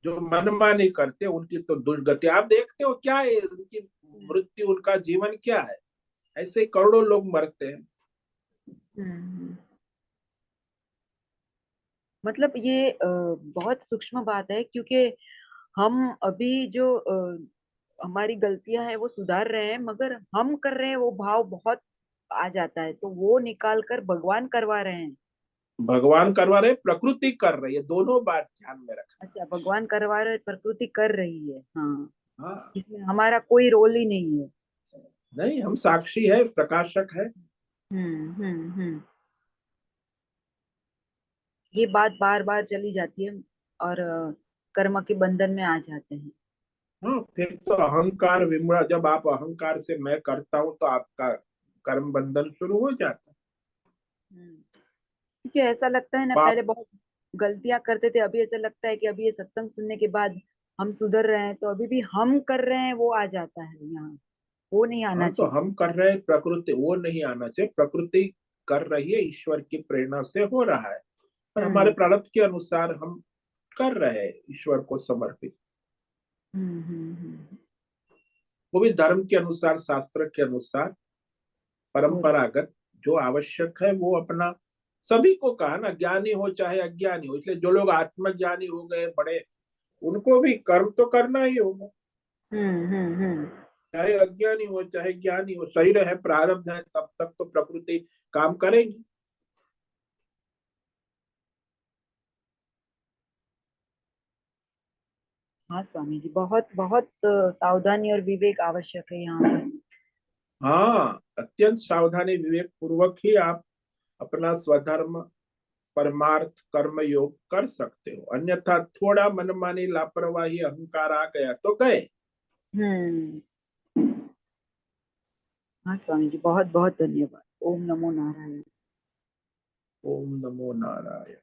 जो मनमानी करते उनकी तो दुर्गति आप देखते हो क्या है, उनकी मृत्यु, उनका जीवन क्या है। ऐसे करोड़ों लोग मरते हैं। हम्म मतलब ये बहुत सूक्ष्म बात है, क्योंकि हम अभी जो हमारी गलतियां हैं वो सुधार रहे हैं, मगर हम कर रहे हैं वो भाव बहुत आ जाता है, तो वो निकाल कर भगवान करवा रहे हैं। भगवान करवा रहे, प्रकृति कर रही है, दोनों बात ध्यान में रखना। अच्छा, भगवान करवा रहे, प्रकृति कर रही है। हाँ, हाँ। इसमें हमारा कोई रोल ही नहीं है। नहीं, हम साक्षी है, प्रकाशक है। हम्म ये बात बार बार चली जाती है, और कर्म के बंधन में आ जाते हैं। हाँ, फिर तो अहंकार विमूढ़, जब आप अहंकार से मैं करता हूँ तो आपका कर्म बंधन शुरू हो जाता है। क्योंकि ऐसा लगता है ना, पाप। पहले बहुत गलतियां करते थे, अभी ऐसा लगता है कि अभी ये सत्संग सुनने के बाद हम सुधर रहे हैं, तो अभी भी हम कर रहे हैं वो आ जाता है यहाँ। वो नहीं आना हाँ, तो चाहिए। हम कर रहे हैं, प्रकृति वो नहीं आना चाहिए। प्रकृति कर रही है, ईश्वर की प्रेरणा से हो रहा है, और हमारे प्रारब्ध के अनुसार हम कर रहे हैं ईश्वर को समर्पित। वो भी धर्म के अनुसार, शास्त्र के अनुसार, परंपरागत जो आवश्यक है वो अपना। सभी को कहा ना, ज्ञानी हो चाहे अज्ञानी हो, इसलिए जो लोग आत्मज्ञानी हो गए बड़े, उनको भी कर्म तो करना ही होगा, चाहे अज्ञानी हो चाहे ज्ञानी हो। शरीर है, प्रारब्ध है, तब तक तो प्रकृति काम करेगी। हाँ स्वामी जी, बहुत बहुत सावधानी और विवेक आवश्यक है यहाँ पर। हाँ, अत्यंत सावधानी विवेक पूर्वक ही आप अपना स्वधर्म परमार्थ कर्म योग कर सकते हो, अन्यथा थोड़ा मनमानी लापरवाही अहंकार आ गया तो गए। हम्म। हाँ स्वामी जी, बहुत बहुत धन्यवाद। ओम नमो नारायण। ओम नमो नारायण।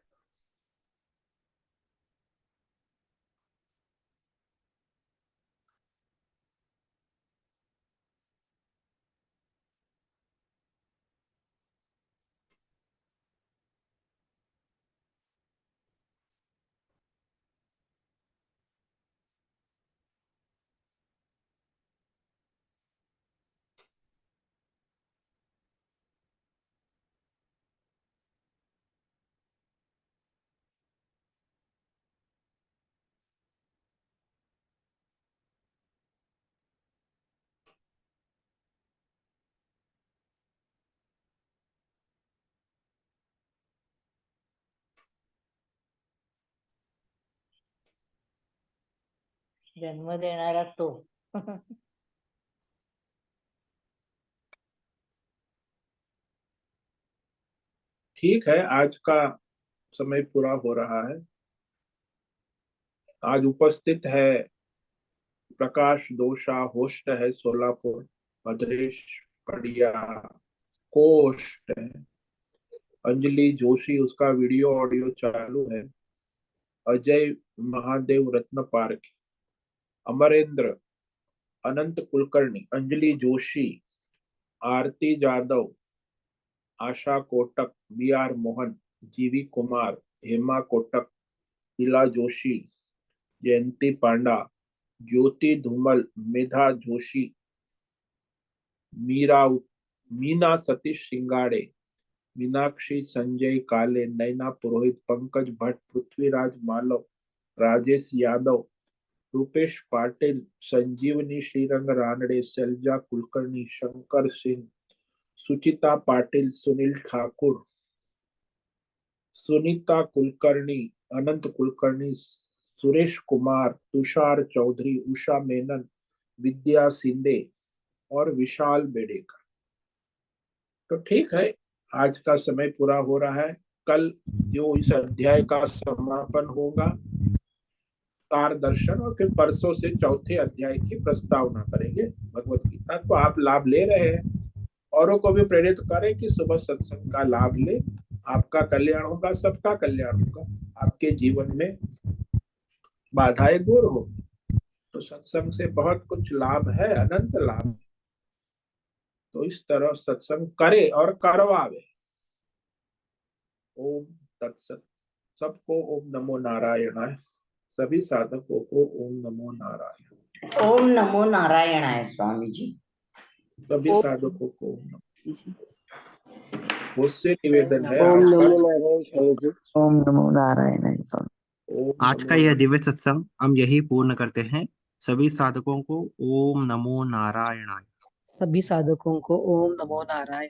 जन्म देणारा तो ठीक है, आज का समय पूरा हो रहा है। आज उपस्थित है प्रकाश दोषा, होस्ट है सोलापुर, भद्रेश पड़िया कोस्ट है, अंजलि जोशी उसका वीडियो ऑडियो चालू है, Ajay Mahadev Ratna Park, Amarendra, Anant Kulkarni, Anjali Joshi, Aarti Jadhav, Asha Kotak, B R Mohan, G V Kumar, Hema Kotak, इला जोशी, जयंती पांडा, ज्योति धूमल, मेधा जोशी, मीरा, मीना सतीश सिंगाड़े, मीनाक्षी संजय काले, नैना पुरोहित, पंकज भट्ट, पृथ्वीराज मालव, राजेश यादव, रूपेश पाटिल, संजीवनी श्रीरंग रानडे, शैलजा कुलकर्णी, शंकर सिंह, सुचिता पाटिल, सुनील ठाकुर, सुनीता कुलकर्णी, अनंत कुलकर्णी, सुरेश कुमार, तुषार चौधरी, उषा मेनन, विद्या सिंधे और विशाल बेडेकर। तो ठीक है, आज का समय पूरा हो रहा है। कल जो इस अध्याय का समापन होगा, सार दर्शन, और फिर परसों से चौथे अध्याय की प्रस्तावना करेंगे भगवत गीता। तो आप लाभ ले रहे हैं, औरों को भी प्रेरित करें कि सुबह सत्संग का लाभ ले। आपका कल्याण होगा, सबका कल्याण होगा, आपके जीवन में बाधाएं दूर हो। तो सत्संग से बहुत कुछ लाभ है, अनंत लाभ। तो इस तरह सत्संग करे और करवावे। ओम तत्सत। सबको ओम नमो नारायणाय। सभी साधकों को ओम नमो नारायण। ओम नमो नारायणाय स्वामी जी। सभी साधकों को ओम नमो। मुझसे निवेदन है ओम आज का नमो नारायण स्वामी जी। ओम नमो नारायण स्वामी। ओम आज का नमो यह दिव्य सत्संग हम यही पूर्ण करते हैं। सभी साधकों को ओम नमो नारायणाय। सभी साधकों को ओम नमो नारायण।